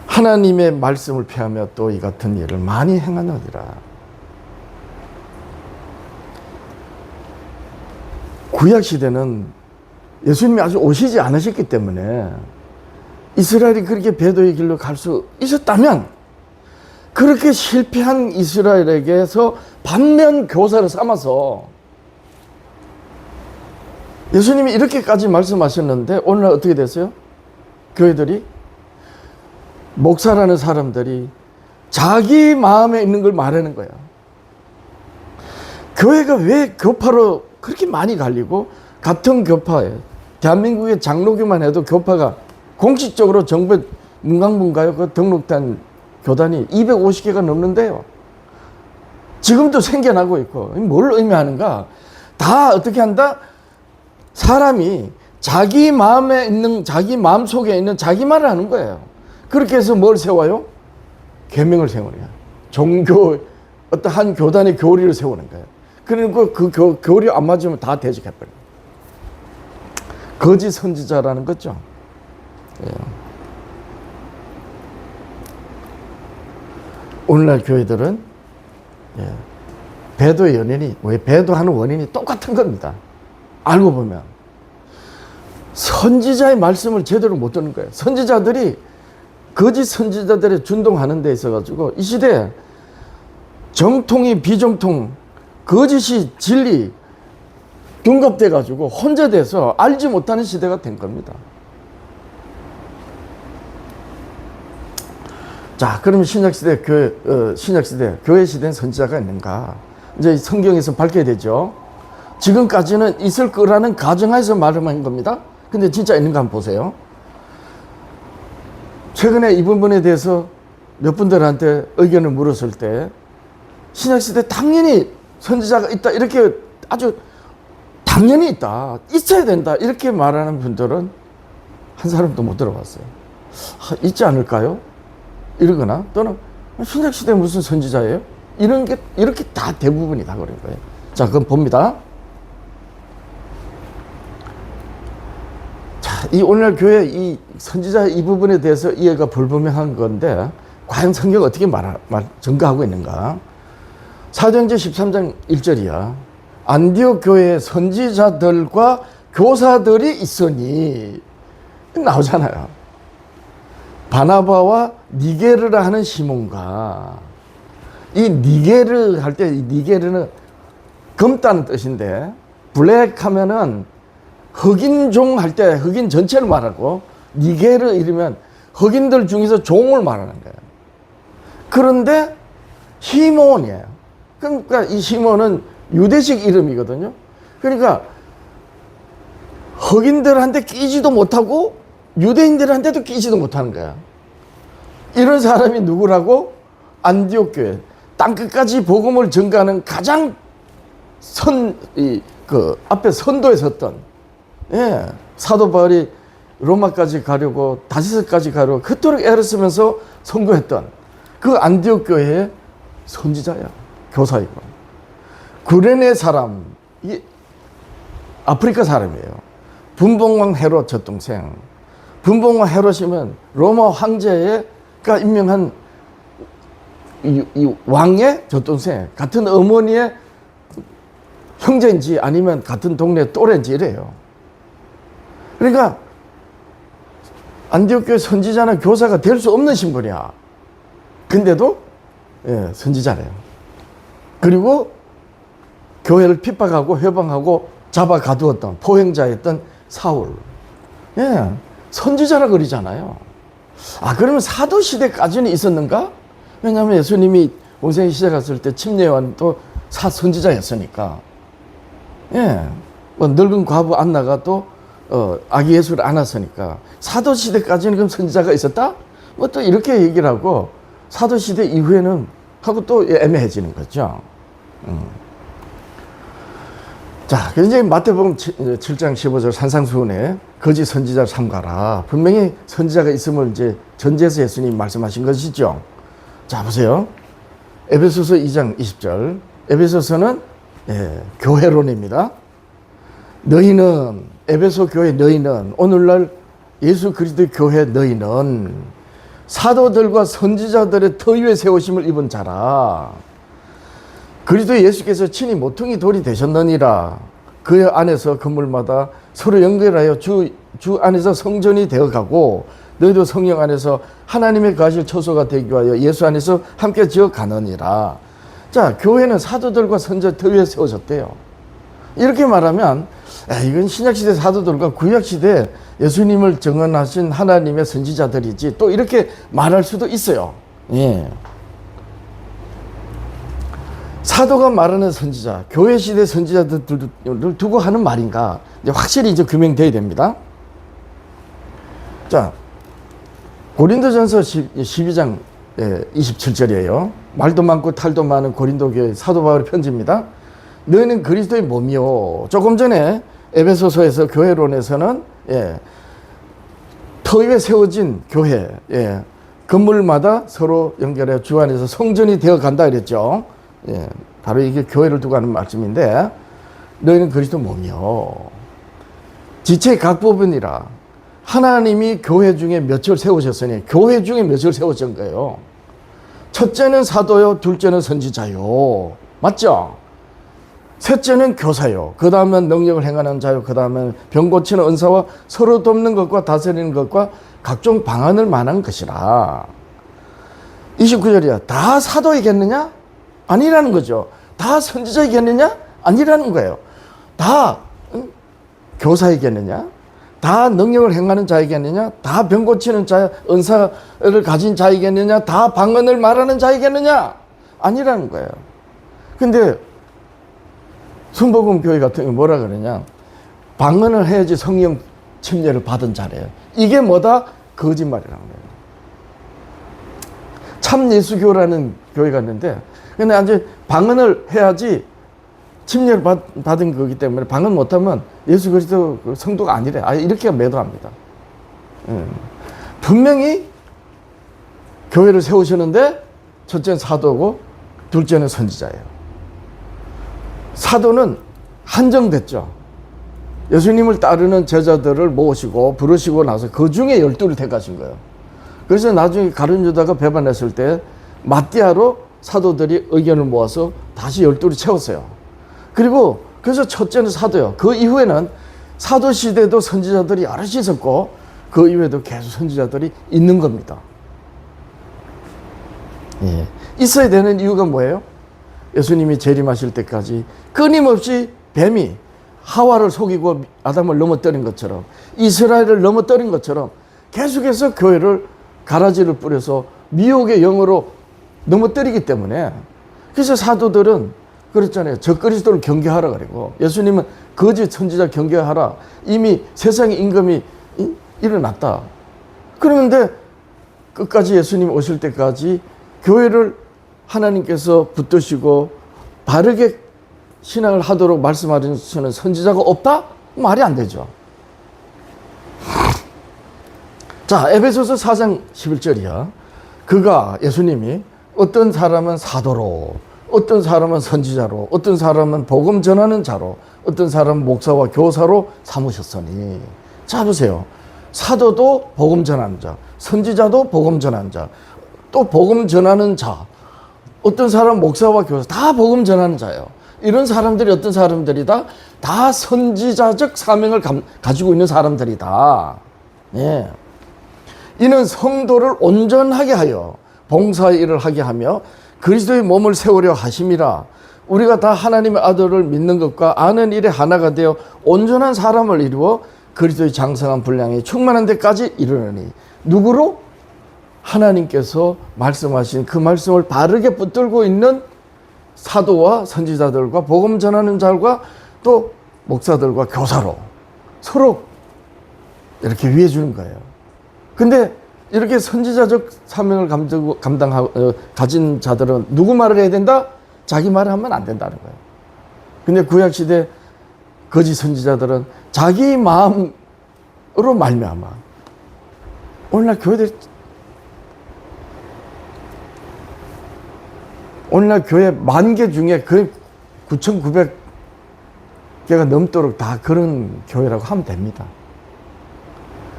하나님의 말씀을 폐하며 또 이 같은 일을 많이 행하느니라. 구약시대는 예수님이 아직 오시지 않으셨기 때문에 이스라엘이 그렇게 배도의 길로 갈 수 있었다면, 그렇게 실패한 이스라엘에게서 반면 교사를 삼아서 예수님이 이렇게까지 말씀하셨는데 오늘날 어떻게 됐어요? 교회들이, 목사라는 사람들이 자기 마음에 있는 걸 말하는 거야. 교회가 왜 교파로 그렇게 많이 갈리고, 같은 교파에 대한민국의 장로교만 해도 교파가 공식적으로 정부 문광부인가요? 그 등록된 교단이 250개가 넘는데요. 지금도 생겨나고 있고. 뭘 의미하는가? 다 어떻게 한다? 사람이 자기 마음에 있는, 자기 마음 속에 있는 자기 말을 하는 거예요. 그렇게 해서 뭘 세워요? 계명을 세우는 거예요. 종교, 어떤 한 교단의 교리를 세우는 거예요. 그리고 그 교리 안 맞으면 다 대적해버려요. 거짓 선지자라는 거죠. 예. 오늘날 교회들은 배도의 연인이, 왜 배도하는 원인이 똑같은 겁니다. 알고 보면 선지자의 말씀을 제대로 못 듣는 거예요. 선지자들이 거짓 선지자들의 준동하는 데 있어가지고 이 시대에 정통이 비정통, 거짓이 진리 둔갑돼가지고 혼재돼서 알지 못하는 시대가 된 겁니다. 자, 그러면 신약시대 교회 시대엔 선지자가 있는가? 이제 성경에서 밝혀야 되죠. 지금까지는 있을 거라는 가정하에서 말한 겁니다. 근데 진짜 있는가 한번 보세요. 최근에 이 부분에 대해서 몇 분들한테 의견을 물었을 때, 신약시대 당연히 선지자가 있다, 이렇게 아주 당연히 있다, 있어야 된다, 이렇게 말하는 분들은 한 사람도 못 들어봤어요. 있지 않을까요? 이러거나, 또는 신약시대 무슨 선지자예요? 이런 게, 이렇게 다 대부분이 다 그런 거예요. 자, 그럼 봅니다. 자, 이 오늘날 교회 이 선지자 이 부분에 대해서 이해가 불분명한 건데 과연 성경 어떻게 증거하고 있는가? 사도행전 13장 1절이야. 안디옥 교회에 선지자들과 교사들이 있으니 나오잖아요. 바나바와 니게르라 하는 시몬과 이 니게르 할 때 이 니게르는 검다는 뜻인데 블랙 하면은 흑인종 할 때 흑인 전체를 말하고 니게르 이러면 흑인들 중에서 종을 말하는 거예요. 그런데 시몬이에요. 그러니까 이 시몬은 유대식 이름이거든요. 그러니까 흑인들한테 끼지도 못하고 유대인들한테도 끼지도 못하는 거야. 이런 사람이 누구라고? 안디옥 교회. 땅끝까지 복음을 전가하는 가장 앞에 선도에 섰던, 예, 사도 바울이 로마까지 가려고 다시스까지 가려고 그토록 애를 쓰면서 선교했던 그 안디옥 교회의 선지자야. 교사이고. 구레네 사람, 이 아프리카 사람이에요. 분봉왕 헤롯 젖동생. 분봉왕 헤롯이면 로마 황제가 임명한 이 왕의 젖동생, 같은 어머니의 형제인지 아니면 같은 동네 또래인지 이래요. 그러니까 안디옥 교회 선지자나 교사가 될 수 없는 신분이야. 근데도 선지자래요. 그리고 교회를 핍박하고 회방하고 잡아 가두었던 포행자였던 사울. 예, 선지자라 그러잖아요. 아, 그러면 사도시대까지는 있었는가? 왜냐하면 예수님이 공생이 시작했을 때 침례요한도 선지자였으니까. 예, 뭐 늙은 과부 안나가 또 아기 예수를 안았으니까 사도시대까지는 그럼 선지자가 있었다? 뭐 또 이렇게 얘기를 하고 사도시대 이후에는 하고 또 애매해지는 거죠. 자, 그래서 이제 마태복음 7장 15절 산상수훈에 거짓 선지자를 삼가라. 분명히 선지자가 있음을 이제 전제해서 예수님이 말씀하신 것이죠. 자, 보세요. 에베소서 2장 20절. 에베소서는 교회론입니다. 너희는, 에베소 교회 너희는, 오늘날 예수 그리스도의 교회 너희는 사도들과 선지자들의 터 위에 세우심을 입은 자라. 그리스도 예수께서 친히 모퉁이 돌이 되셨느니라. 그 안에서 건물마다 서로 연결하여 주 안에서 성전이 되어가고 너희도 성령 안에서 하나님의 거하실 처소가 되기 위하여 예수 안에서 함께 지어가느니라. 자, 교회는 사도들과 선지자 터 위에 세워졌대요. 이렇게 말하면 이건 신약시대 사도들과 구약시대 예수님을 증언하신 하나님의 선지자들이지 또 이렇게 말할 수도 있어요. 예. 사도가 말하는 선지자, 교회 시대 선지자들을 두고 하는 말인가? 이제 확실히 이제 규명되어야 됩니다. 자, 고린도전서 12장 27절이에요. 말도 많고 탈도 많은 고린도 교회 사도 바울의 편지입니다. 너희는 그리스도의 몸이요. 조금 전에 에베소서에서 교회론에서는 터 위에 세워진 교회, 건물마다 서로 연결해 주 안에서 성전이 되어 간다 이랬죠. 바로 이게 교회를 두고 하는 말씀인데 너희는 그리스도 몸이요. 지체의 각 부분이라. 하나님이 교회 중에 몇을 세우셨으니 교회 중에 몇을 세우신 거예요. 첫째는 사도요, 둘째는 선지자요. 맞죠? 셋째는 교사요. 그 다음은 능력을 행하는 자요. 그 다음은 병 고치는 은사와 서로 돕는 것과 다스리는 것과 각종 방언을 말하는 것이라. 29절이야. 다 사도이겠느냐? 아니라는 거죠. 다 선지자이겠느냐? 아니라는 거예요. 다 교사이겠느냐? 다 능력을 행하는 자이겠느냐? 다 병 고치는 자, 은사를 가진 자이겠느냐? 다 방언을 말하는 자이겠느냐? 아니라는 거예요. 근데 순복음 교회 같은 게 뭐라 그러냐? 방언을 해야지 성령 침례를 받은 자래요. 이게 뭐다? 거짓말이라는 거예요. 참 예수교라는 교회가 있는데 근데 이제 방언을 해야지 침례를 받은 거기 때문에 방언 못하면 예수 그리스도 성도가 아니래. 이렇게 매도합니다. 분명히 교회를 세우시는데 첫째는 사도고 둘째는 선지자예요. 사도는 한정됐죠. 예수님을 따르는 제자들을 모으시고 부르시고 나서 그 중에 12를 택하신 거예요. 그래서 나중에 가룟 유다가 배반했을 때 마띠아로 사도들이 의견을 모아서 다시 12를 채웠어요. 그리고 그래서 첫째는 사도요. 그 이후에는 사도 시대도 선지자들이 여럿이 있었고 그 이후에도 계속 선지자들이 있는 겁니다. 예. 있어야 되는 이유가 뭐예요? 예수님이 재림하실 때까지 끊임없이 뱀이 하와를 속이고 아담을 넘어뜨린 것처럼, 이스라엘을 넘어뜨린 것처럼 계속해서 교회를 가라지를 뿌려서 미혹의 영으로 넘어뜨리기 때문에, 그래서 사도들은 그랬잖아요. 적그리스도를 경계하라 그러고, 예수님은 거짓 선지자 경계하라. 이미 세상의 임금이 일어났다. 그런데 끝까지 예수님 오실 때까지 교회를 하나님께서 붙드시고 바르게 신앙을 하도록 말씀하시는 선지자가 없다? 말이 안 되죠. 자, 에베소서 4장 11절이야. 그가, 예수님이 어떤 사람은 사도로, 어떤 사람은 선지자로, 어떤 사람은 복음 전하는 자로, 어떤 사람은 목사와 교사로 삼으셨으니. 자, 보세요. 사도도 복음 전하는 자, 선지자도 복음 전하는 자, 또 복음 전하는 자, 어떤 사람 목사와 교사 다 복음 전하는 자예요. 이런 사람들이 어떤 사람들이다? 다 선지자적 사명을 가지고 있는 사람들이다. 예. 이는 성도를 온전하게 하여 봉사의 일을 하게 하며 그리스도의 몸을 세우려 하심이라. 우리가 다 하나님의 아들을 믿는 것과 아는 일에 하나가 되어 온전한 사람을 이루어 그리스도의 장성한 분량이 충만한 데까지 이르느니. 누구로? 하나님께서 말씀하신 그 말씀을 바르게 붙들고 있는 사도와 선지자들과 복음 전하는 자들과 또 목사들과 교사로 서로 이렇게 위해 주는 거예요. 근데 이렇게 선지자적 사명을 가진 자들은 누구 말을 해야 된다? 자기 말을 하면 안 된다는 거예요. 근데 구약시대 거짓 선지자들은 자기 마음으로 말미암아 오늘날 교회 10,000개 중에 거의 9,900개가 넘도록 다 그런 교회라고 하면 됩니다.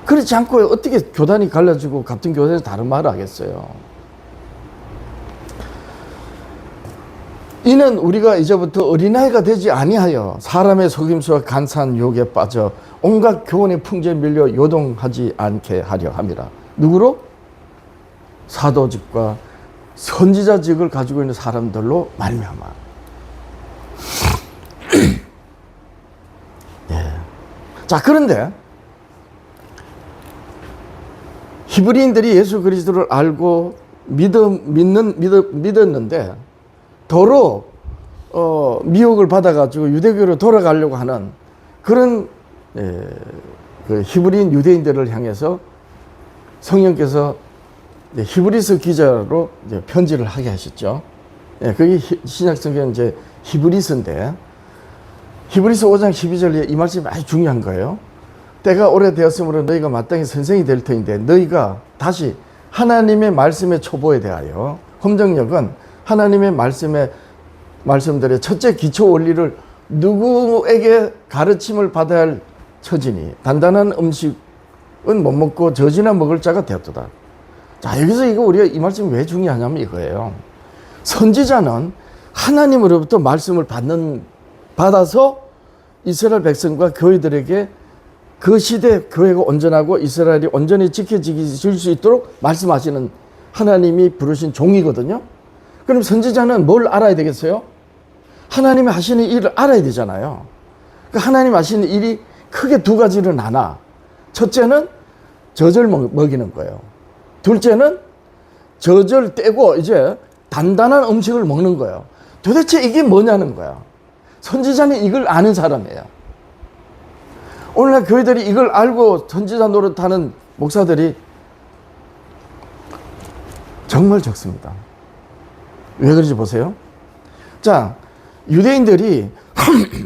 그렇지 않고 어떻게 교단이 갈라지고 같은 교단에서 다른 말을 하겠어요. 이는 우리가 이제부터 어린아이가 되지 아니하여 사람의 속임수와 간사한 유혹에 빠져 온갖 교훈의 풍조에 밀려 요동하지 않게 하려 함이라. 누구로? 사도직과 선지자직을 가지고 있는 사람들로 말미암아. 예. 자, 그런데 히브리인들이 예수 그리스도를 알고 믿었는데 도로 미혹을 받아가지고 유대교로 돌아가려고 하는 그런 그 히브리인 유대인들을 향해서 성령께서 히브리서 기자로 이제 편지를 하게 하셨죠. 예, 그게 신약성경 이제 히브리서인데, 히브리서 5장 12절에 이 말씀이 아주 중요한 거예요. 때가 오래되었으므로 너희가 마땅히 선생이 될 터인데 너희가 다시 하나님의 말씀의 초보에 대하여, hom정역은 하나님의 말씀들의 첫째 기초 원리를 누구에게 가르침을 받아야 할 처지니 단단한 음식은 못 먹고 젖이나 먹을 자가 되었도다. 자, 여기서 우리가 이 말씀이 왜 중요하냐면 이거예요. 선지자는 하나님으로부터 말씀을 받아서 이스라엘 백성과 교회들에게 그 시대 교회가 온전하고 이스라엘이 온전히 지켜질 수 있도록 말씀하시는 하나님이 부르신 종이거든요. 그럼 선지자는 뭘 알아야 되겠어요? 하나님이 하시는 일을 알아야 되잖아요. 그 하나님 하시는 일이 크게 두 가지로 나눠. 첫째는 젖을 먹이는 거예요. 둘째는 젖을 떼고 이제 단단한 음식을 먹는 거예요. 도대체 이게 뭐냐는 거야. 선지자는 이걸 아는 사람이에요. 오늘날 교회들이 이걸 알고 선지자 노릇하는 목사들이 정말 적습니다. 왜 그런지 보세요. 자, 유대인들이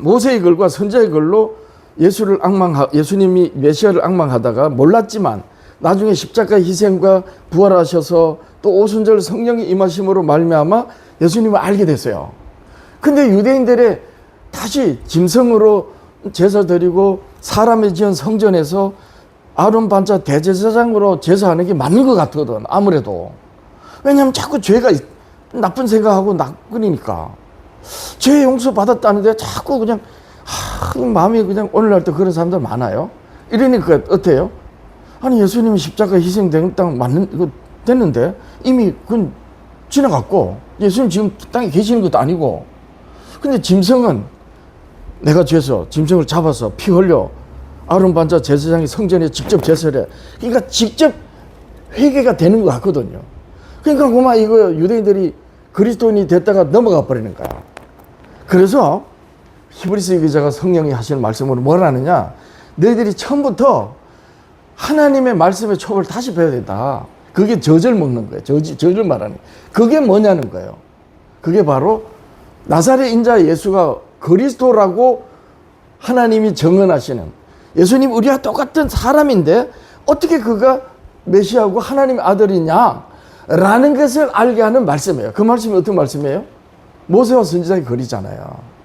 모세의 글과 선지자의 글로 예수님이 메시아를 앙망하다가 몰랐지만 나중에 십자가 희생과 부활하셔서 또 오순절 성령이 임하심으로 말미암아 예수님을 알게 됐어요. 근데 유대인들의 다시 짐승으로 제사 드리고 사람이 지은 성전에서 아론 반차 대제사장으로 제사하는 게 맞는 것 같거든. 아무래도. 왜냐하면 자꾸 죄가 나쁜 생각하고 나쁘니까. 죄 용서 받았다는데 자꾸 그냥 마음이 그냥 오늘날도 그런 사람들 많아요. 이러니까 어때요? 아니 예수님이 십자가 희생된 맞는 이거 됐는데 이미 그건 지나갔고 예수님 지금 땅에 계시는 것도 아니고 근데 짐승은 내가 죄서 짐승을 잡아서 피 흘려 아론 반차 제사장이 성전에 직접 제사를 해. 그러니까 직접 회개가 되는 것 같거든요. 그러니까 그만 이거 유대인들이 그리스도인이 됐다가 넘어가 버리는 거야. 그래서 히브리서 기자가 성령이 하시는 말씀으로 뭘 하느냐, 너희들이 처음부터 하나님의 말씀의 촉을 다시 배워야 된다. 그게 젖을 먹는 거예요. 젖을 말하는 거예요. 그게 뭐냐는 거예요. 그게 바로 나사렛 인자 예수가 그리스도라고 하나님이 정언하시는, 예수님 우리와 똑같은 사람인데 어떻게 그가 메시아고 하나님의 아들이냐 라는 것을 알게 하는 말씀이에요. 그 말씀이 어떤 말씀이에요? 모세와 선지자의 글이잖아요.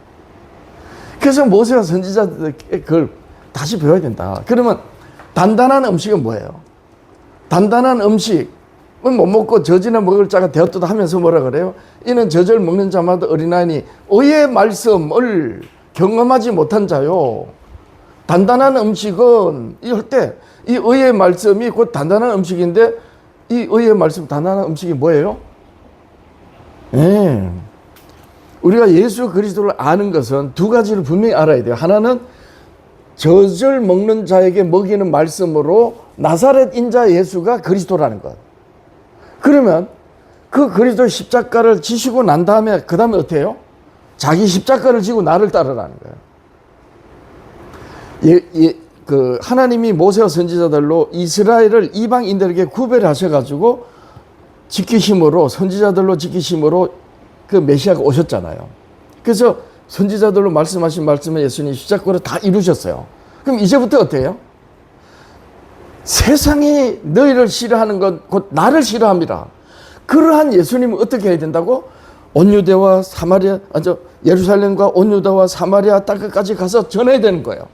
그래서 모세와 선지자들 글 다시 배워야 된다. 그러면 단단한 음식은 뭐예요? 단단한 음식은 못 먹고 젖이나 먹을 자가 되었다 하면서 뭐라 그래요? 이는 젖을 먹는 자마다 어린아이니 의의 말씀을 경험하지 못한 자요. 단단한 음식은 이럴 때 이 의의 말씀이 곧 단단한 음식인데 이 의의 말씀 단단한 음식이 뭐예요? 우리가 예수 그리스도를 아는 것은 두 가지를 분명히 알아야 돼요. 하나는 젖을 먹는 자에게 먹이는 말씀으로 나사렛 인자 예수가 그리스도라는 것. 그러면 그 그리스도의 십자가를 지시고 난 다음에 그 다음에 어때요? 자기 십자가를 지고 나를 따르라는 거예요. 하나님이 모세와 선지자들로 이스라엘을 이방인들에게 구별하셔가지고 지키심으로, 선지자들로 지키심으로 그 메시아가 오셨잖아요. 그래서 선지자들로 말씀하신 말씀을 예수님이 십자가로 다 이루셨어요. 그럼 이제부터 어때요? 세상이 너희를 싫어하는 것 곧 나를 싫어합니다. 그러한 예수님은 어떻게 해야 된다고? 온유대와 사마리아, 예루살렘과 온유대와 사마리아 땅끝까지 가서 전해야 되는 거예요.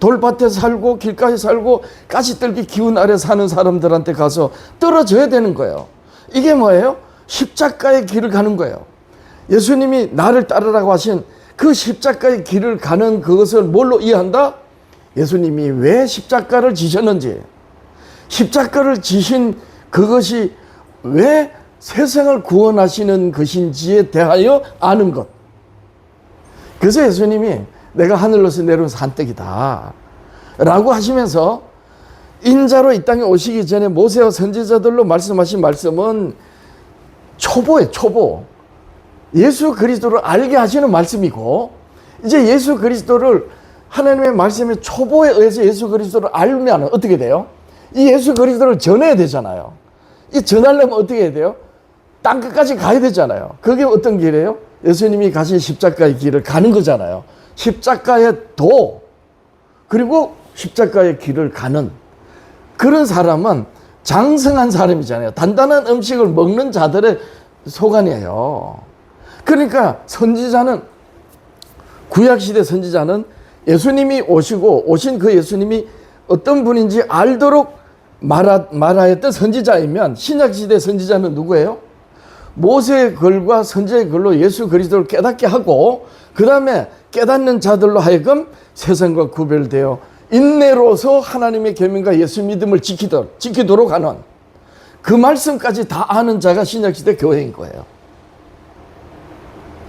돌밭에 살고 길가에 살고 가시떨기 기운 아래 사는 사람들한테 가서 떨어져야 되는 거예요. 이게 뭐예요? 십자가의 길을 가는 거예요. 예수님이 나를 따르라고 하신 그 십자가의 길을 가는 그것을 뭘로 이해한다? 예수님이 왜 십자가를 지셨는지, 십자가를 지신 그것이 왜 세상을 구원하시는 것인지에 대하여 아는 것. 그래서 예수님이 내가 하늘로서 내려온 산떡이다 라고 하시면서 인자로 이 땅에 오시기 전에 모세와 선지자들로 말씀하신 말씀은 초보예요. 초보. 예수 그리스도를 알게 하시는 말씀이고, 이제 예수 그리스도를 하나님의 말씀의 초보에 의해서 예수 그리스도를 알면 어떻게 돼요? 이 예수 그리스도를 전해야 되잖아요. 이 전하려면 어떻게 해야 돼요? 땅끝까지 가야 되잖아요. 그게 어떤 길이에요? 예수님이 가신 십자가의 길을 가는 거잖아요. 십자가의 도, 그리고 십자가의 길을 가는 그런 사람은 장성한 사람이잖아요. 단단한 음식을 먹는 자들의 소관이에요. 그러니까 선지자는, 구약시대 선지자는 예수님이 오신 그 예수님이 어떤 분인지 알도록 말하였던 선지자이면, 신약시대 선지자는 누구예요? 모세의 글과 선지자의 글로 예수 그리스도를 깨닫게 하고 그 다음에 깨닫는 자들로 하여금 세상과 구별되어 인내로서 하나님의 계명과 예수 믿음을 지키도록 하는 그 말씀까지 다 아는 자가 신약시대 교회인 거예요.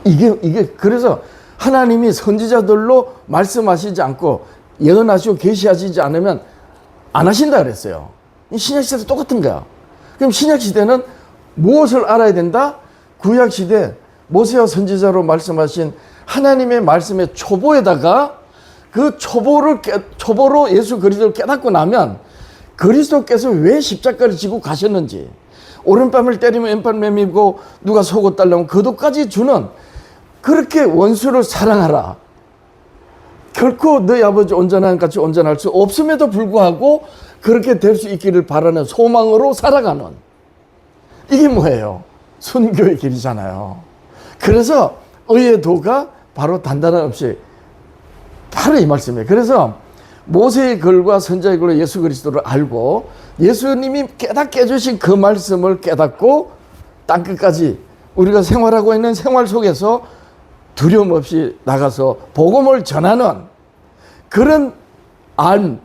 이게 그래서 하나님이 선지자들로 말씀하시지 않고 예언하시고 계시하시지 않으면 안 하신다 그랬어요. 신약시대도 똑같은 거야. 그럼 신약시대는 무엇을 알아야 된다? 구약시대 모세와 선지자로 말씀하신 하나님의 말씀의 초보에다가 그 초보로 예수 그리스도를 깨닫고 나면 그리스도께서 왜 십자가를 지고 가셨는지, 오른뺨을 때리면 왼팔 매미고 누가 속옷 달라면 그도까지 주는, 그렇게 원수를 사랑하라. 결코 너희 아버지 온전한 같이 온전할 수 없음에도 불구하고 그렇게 될 수 있기를 바라는 소망으로 살아가는, 이게 뭐예요? 순교의 길이잖아요. 그래서 의의 도가 바로 단단한 음식, 바로 이 말씀이에요. 그래서 모세의 글과 선지자의 글로 예수 그리스도를 알고 예수님이 깨닫게 해주신 그 말씀을 깨닫고 땅끝까지 우리가 생활하고 있는 생활 속에서 두려움 없이 나가서 복음을 전하는 그런 알m,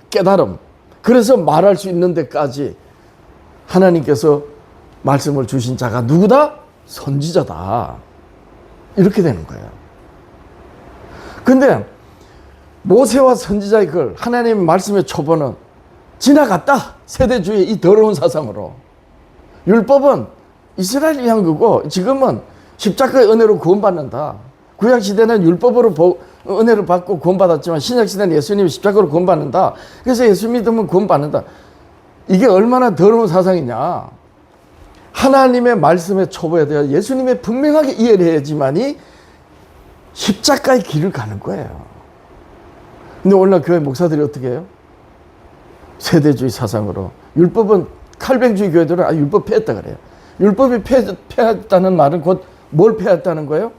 깨달음, 그래서 말할 수 있는 데까지 하나님께서 말씀을 주신 자가 누구다? 선지자다. 이렇게 되는 거예요. 근데 모세와 선지자의 글, 하나님의 말씀의 초보는 지나갔다. 세대주의 이 더러운 사상으로. 율법은 이스라엘 위한 거고 지금은 십자가의 은혜로 구원받는다. 구약시대는 율법으로 은혜를 받고 구원받았지만 신약시대는 예수님이 십자가로 구원받는다. 그래서 예수 믿으면 구원받는다. 이게 얼마나 더러운 사상이냐. 하나님의 말씀의 초보에 대해 예수님의 분명하게 이해를 해야지만이 십자가의 길을 가는 거예요. 근데 오늘날 교회 목사들이 어떻게 해요? 세대주의 사상으로. 율법은 칼뱅주의 교회들은 율법 폐했다 그래요. 율법이 폐했다는 말은 곧 뭘 폐했다는 거예요?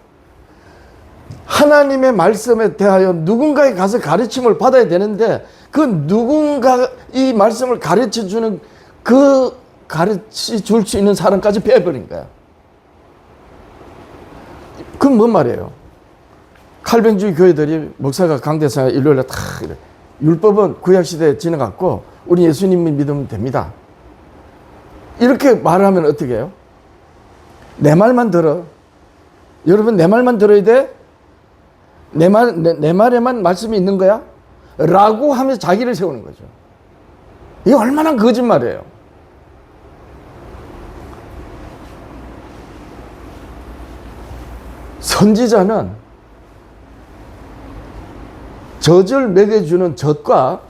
하나님의 말씀에 대하여 누군가에 가서 가르침을 받아야 되는데 그 누군가 이 말씀을 가르쳐 주는 그 가르쳐 줄 수 있는 사람까지 폐해버린 거야. 그건 뭔 말이에요? 칼뱅주의 교회들이 목사가 강대상에 일요일에 다 이래. 율법은 구약시대에 지나갔고 우리 예수님을 믿으면 됩니다. 이렇게 말하면 어떻게 해요? 내 말만 들어. 여러분 내 말만 들어야 돼? 내 말에만 말씀이 있는 거야? 라고 하면서 자기를 세우는 거죠. 이게 얼마나 거짓말이에요. 선지자는 젖을 먹여주는 젖과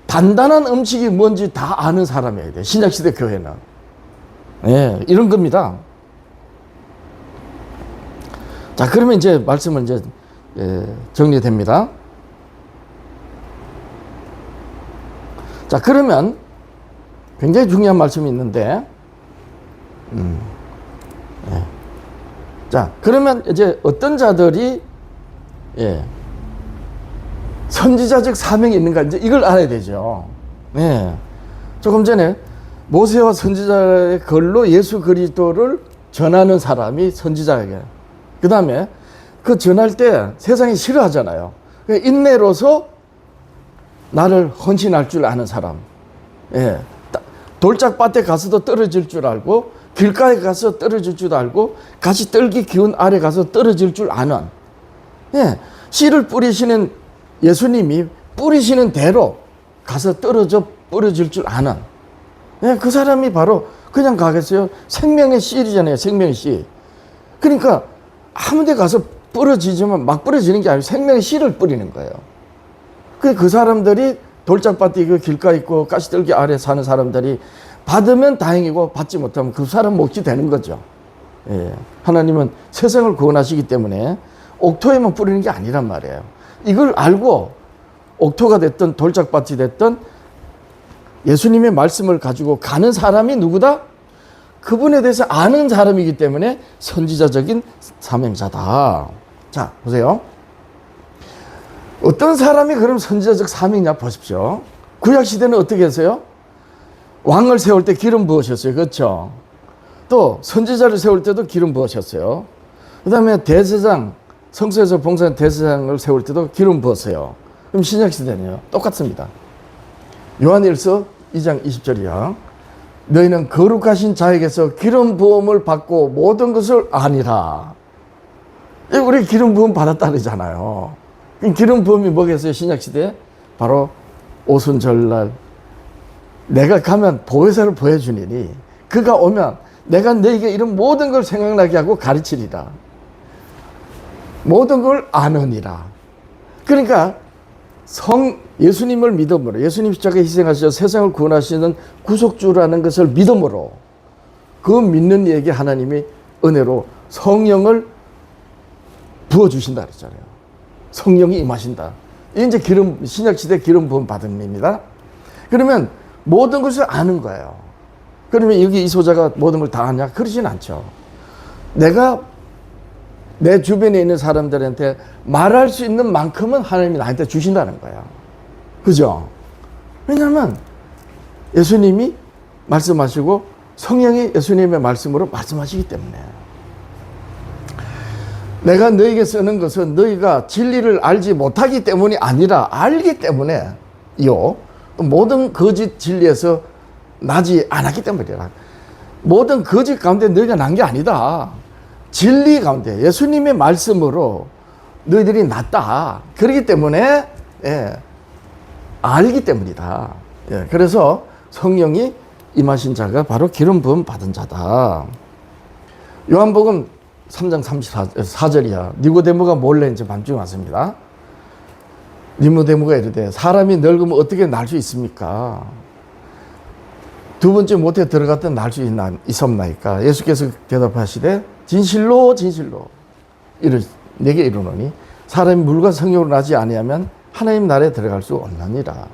단단한 음식이 뭔지 다 아는 사람이어야 돼. 신약시대 교회는. 예, 이런 겁니다. 자, 그러면 이제 말씀은 이제 정리됩니다. 자, 그러면 굉장히 중요한 말씀이 있는데, 자, 그러면 이제 어떤 자들이 선지자적 사명이 있는가 이제 이걸 알아야 되죠. 네. 조금 전에 모세와 선지자의 글로 예수 그리스도를 전하는 사람이 선지자에게. 그 다음에 그 전할 때 세상이 싫어하잖아요. 인내로서 나를 헌신할 줄 아는 사람. 예. 돌짝밭에 가서도 떨어질 줄 알고 길가에 가서 떨어질 줄 알고 가시 떨기 기운 아래 가서 떨어질 줄 아는. 예. 씨를 뿌리시는 예수님이 뿌리시는 대로 가서 부러질 줄 아는. 예. 그 사람이 바로 그냥 가겠어요. 생명의 씨이잖아요. 생명의 씨. 그러니까 아무 데 가서 부러지지만 막 부러지는 게 아니고 생명의 씨를 뿌리는 거예요. 그 사람들이 돌짝밭에 있고 길가에 있고 가시떨기 아래 사는 사람들이 받으면 다행이고 받지 못하면 그 사람 몫이 되는 거죠. 예. 하나님은 세상을 구원하시기 때문에 옥토에만 뿌리는 게 아니란 말이에요. 이걸 알고 옥토가 됐든 돌짝밭이 됐든 예수님의 말씀을 가지고 가는 사람이 누구다? 그분에 대해서 아는 사람이기 때문에 선지자적인 사명자다. 자, 보세요. 어떤 사람이 그럼 선지자적 사명이냐 보십시오. 구약시대는 어떻게 했어요? 왕을 세울 때 기름 부으셨어요. 그렇죠? 또 선지자를 세울 때도 기름 부으셨어요. 그 다음에 대제사장, 성소에서 봉사하는 대제사장을 세울 때도 기름 부었어요. 그럼 신약시대는요? 똑같습니다. 요한일서 2장 20절이야. 너희는 거룩하신 자에게서 기름 부음을 받고 모든 것을 아니라. 우리 기름 부음 받았다 그러잖아요. 기름 부음이 뭐겠어요? 신약시대에? 바로 오순절날 내가 가면 보혜사를 보여주니니 그가 오면 내가 너에게 이런 모든 걸 생각나게 하고 가르치리라. 모든 걸 아느니라. 그러니까 예수님을 믿음으로, 예수님 십자가에 희생하셔서 세상을 구원하시는 구속주라는 것을 믿음으로, 그 믿는 이에게 하나님이 은혜로 성령을 부어주신다 그랬잖아요. 성령이 임하신다. 이게 이제 신약시대 기름 부음 받음입니다. 그러면 모든 것을 아는 거예요. 그러면 여기 이 소자가 모든 걸 다 아냐? 그러진 않죠. 내가 내 주변에 있는 사람들한테 말할 수 있는 만큼은 하나님이 나한테 주신다는 거야. 그죠? 왜냐하면 예수님이 말씀하시고 성령이 예수님의 말씀으로 말씀하시기 때문에. 내가 너에게 쓰는 것은 너희가 진리를 알지 못하기 때문이 아니라 알기 때문에요. 모든 거짓 진리에서 나지 않았기 때문이라. 모든 거짓 가운데 너희가 난 게 아니다. 진리 가운데 예수님의 말씀으로 너희들이 났다. 그렇기 때문에 알기 때문이다. 그래서 성령이 임하신 자가 바로 기름 부음 받은 자다. 요한복음 3장 34절이야. 니고데모가 몰래 이제 밤중에 왔습니다. 니고데모가 이르되 사람이 늙으면 어떻게 날 수 있습니까? 두 번째 못에 들어갔던 날 수 있었나이까? 예수께서 대답하시되 진실로 진실로 내게 이르노니 사람이 물과 성령으로 나지 아니하면 하나님 나라에 들어갈 수 없느니라.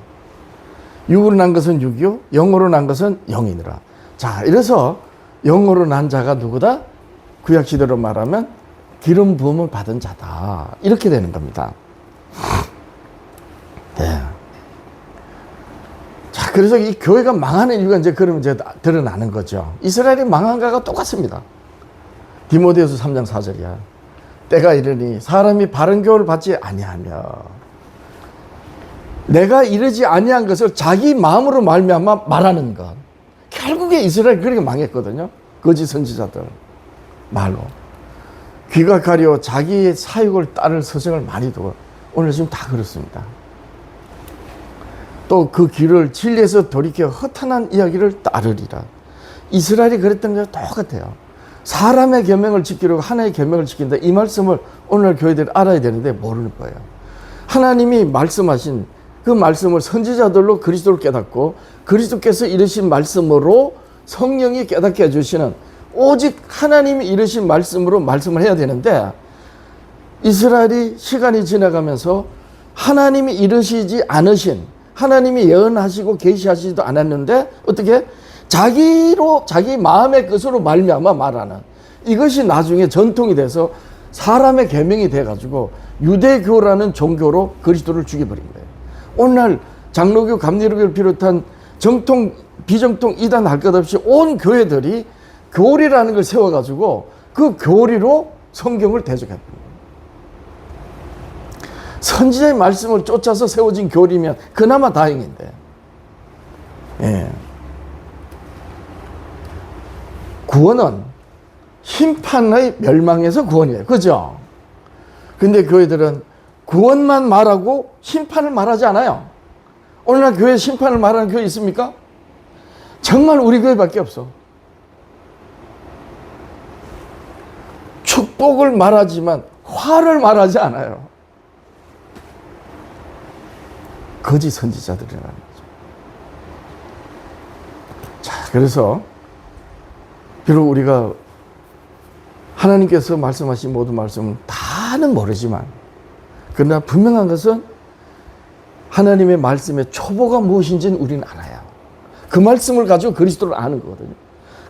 육으로 난 것은 육이요 영으로 난 것은 영이니라. 자, 이래서 영으로 난 자가 누구다? 구약시대로 말하면 기름 부음을 받은 자다. 이렇게 되는 겁니다. 네. 자, 그래서 이 교회가 망하는 이유가 이제 그러면 이제 드러나는 거죠. 이스라엘이 망한 거가 똑같습니다. 디모데후서 3장 4절이야. 때가 이르니 사람이 바른 교훈을 받지 아니하며 내가 이르지 아니한 것을 자기 마음으로 말미암아 말하는 것. 결국에 이스라엘이 그렇게 망했거든요. 거짓 선지자들 말로 귀가 가려 자기의 사육을 따를 서성을 많이 두고 오늘 지금 다 그렇습니다. 또 그 귀를 진리에서 돌이켜 허탄한 이야기를 따르리라. 이스라엘이 그랬던 게 똑같아요. 사람의 계명을 지키려고 하나님의 계명을 지킨다. 이 말씀을 오늘 교회들이 알아야 되는데 모르는 거예요. 하나님이 말씀하신 그 말씀을 선지자들로 그리스도를 깨닫고 그리스도께서 이르신 말씀으로 성령이 깨닫게 해주시는 오직 하나님이 이르신 말씀으로 말씀을 해야 되는데 이스라엘이 시간이 지나가면서 하나님이 이르시지 않으신 하나님이 예언하시고 계시하시지도 않았는데 어떻게 자기 마음의 것으로 말미암아 말하는 이것이 나중에 전통이 돼서 사람의 계명이 돼가지고 유대교라는 종교로 그리스도를 죽여버린 거예요. 오늘날 장로교, 감리교를 비롯한 정통, 비정통, 이단 할 것 없이 온 교회들이 교리라는 걸 세워가지고 그 교리로 성경을 대적했습니다. 선지자의 말씀을 쫓아서 세워진 교리면 그나마 다행인데, 구원은 심판의 멸망에서 구원이에요. 그죠? 근데 교회들은 구원만 말하고 심판을 말하지 않아요. 오늘날 교회 심판을 말하는 교회 있습니까? 정말 우리 교회밖에 없어. 축복을 말하지만 화를 말하지 않아요. 거짓 선지자들이라는 거죠. 자, 그래서 비록 우리가 하나님께서 말씀하신 모든 말씀은 다는 모르지만 그러나 분명한 것은 하나님의 말씀의 초보가 무엇인지는 우리는 알아요. 그 말씀을 가지고 그리스도를 아는 거거든요.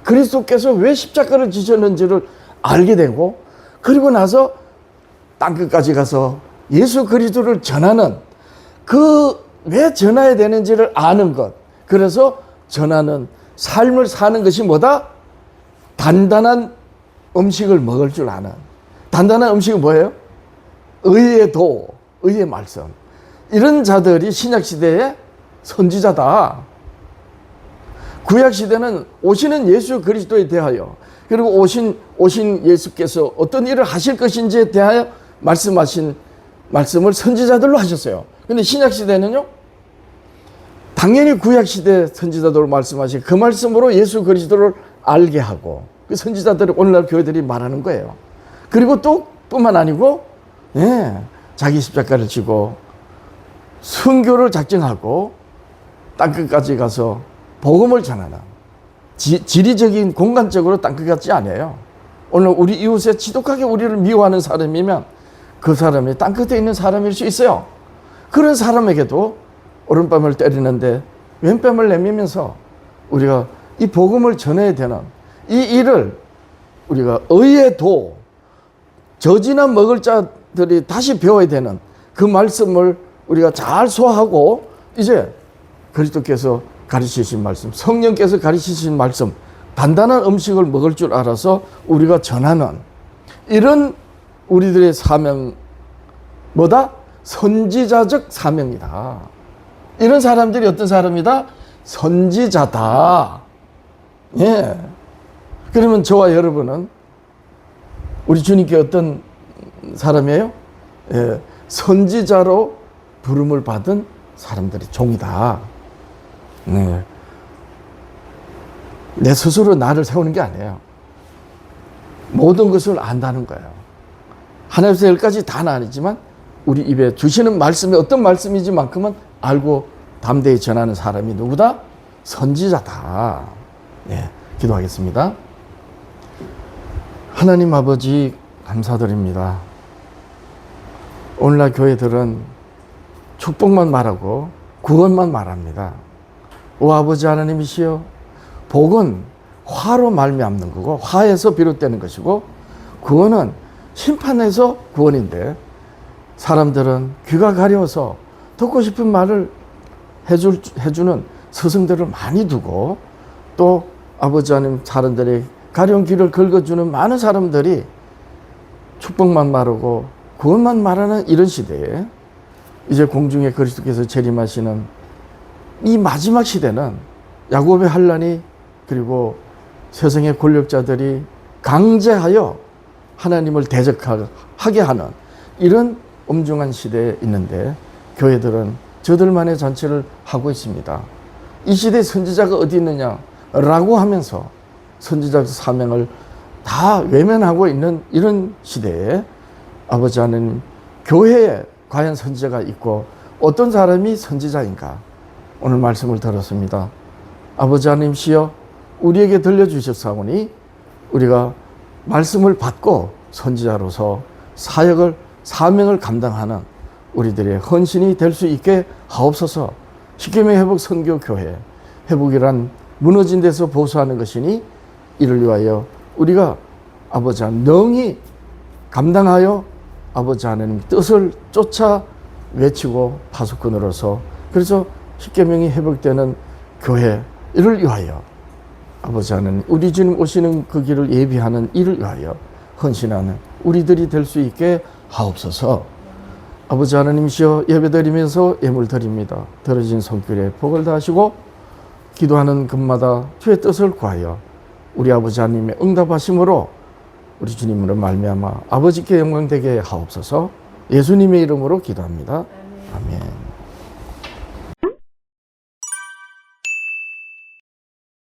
그리스도께서 왜 십자가를 지셨는지를 알게 되고 그리고 나서 땅끝까지 가서 예수 그리스도를 전하는 그 왜 전해야 되는지를 아는 것. 그래서 전하는 삶을 사는 것이 뭐다? 단단한 음식을 먹을 줄 아는. 단단한 음식은 뭐예요? 의의 도, 의의 말씀. 이런 자들이 신약시대의 선지자다. 구약시대는 오시는 예수 그리스도에 대하여 그리고 오신 예수께서 어떤 일을 하실 것인지에 대하여 말씀하신 말씀을 선지자들로 하셨어요. 근데 신약시대는요, 당연히 구약시대 선지자들로 말씀하신 그 말씀으로 예수 그리스도를 알게 하고 그 선지자들이 오늘날 교회들이 말하는 거예요. 그리고 또 뿐만 아니고 자기 십자가를 지고 순교를 작정하고 땅끝까지 가서 복음을 전하는 지리적인 공간적으로 땅끝 같지 않아요. 오늘 우리 이웃에 지독하게 우리를 미워하는 사람이면 그 사람이 땅끝에 있는 사람일 수 있어요. 그런 사람에게도 오른뺨을 때리는데 왼뺨을 내밀면서 우리가 이 복음을 전해야 되는 이 일을 우리가 의의 도, 젖이나 먹을 자들이 다시 배워야 되는 그 말씀을 우리가 잘 소화하고 이제 그리스도께서 가르치신 말씀, 성령께서 가르치신 말씀, 단단한 음식을 먹을 줄 알아서 우리가 전하는 이런 우리들의 사명, 뭐다? 선지자적 사명이다. 이런 사람들이 어떤 사람이다? 선지자다. 예. 그러면 저와 여러분은 우리 주님께 어떤 사람이에요? 예. 선지자로 부름을 받은 사람들의 종이다. 네. 내 스스로 나를 세우는 게 아니에요. 모든 것을 안다는 거예요. 하나에서 열까지 다는 아니지만 우리 입에 주시는 말씀이 어떤 말씀이지만큼은 알고 담대히 전하는 사람이 누구다? 선지자다. 네, 기도하겠습니다. 하나님 아버지 감사드립니다. 오늘날 교회들은 축복만 말하고 구원만 말합니다. 오 아버지 하나님이시여, 복은 화로 말미암는 거고 화에서 비롯되는 것이고 구원은 심판에서 구원인데 사람들은 귀가 가려워서 듣고 싶은 말을 해주는 스승들을 많이 두고 또 아버지 하나님 사람들이 가려운 귀를 긁어주는 많은 사람들이 축복만 말하고 구원만 말하는 이런 시대에 이제 공중에 그리스도께서 재림하시는 이 마지막 시대는 야곱의 환란이 그리고 세상의 권력자들이 강제하여 하나님을 대적하게 하는 이런 엄중한 시대에 있는데 교회들은 저들만의 잔치를 하고 있습니다. 이 시대에 선지자가 어디 있느냐라고 하면서 선지자 사명을 다 외면하고 있는 이런 시대에 아버지 하나님, 교회에 과연 선지자가 있고 어떤 사람이 선지자인가? 오늘 말씀을 들었습니다. 아버지 하나님시여, 우리에게 들려주셨사오니 우리가 말씀을 받고 선지자로서 사명을 감당하는 우리들의 헌신이 될 수 있게 하옵소서. 십계명 회복 선교교회, 회복이란 무너진 데서 보수하는 것이니 이를 위하여 우리가 아버지 하나님 능히 감당하여 아버지 하나님 뜻을 쫓아 외치고 파수꾼으로서 그래서 십계명이 회복되는 교회 이를 위하여 아버지 하나님 우리 주님 오시는 그 길을 예비하는 이를 위하여 헌신하는 우리들이 될 수 있게 하옵소서. 아버지 하나님이시여, 예배드리면서 예물 드립니다. 들어진 손길에 복을 다하시고 기도하는 금마다 주의 뜻을 구하여 우리 아버지 하나님의 응답하심으로 우리 주님으로 말미암아 아버지께 영광되게 하옵소서. 예수님의 이름으로 기도합니다. 아멘.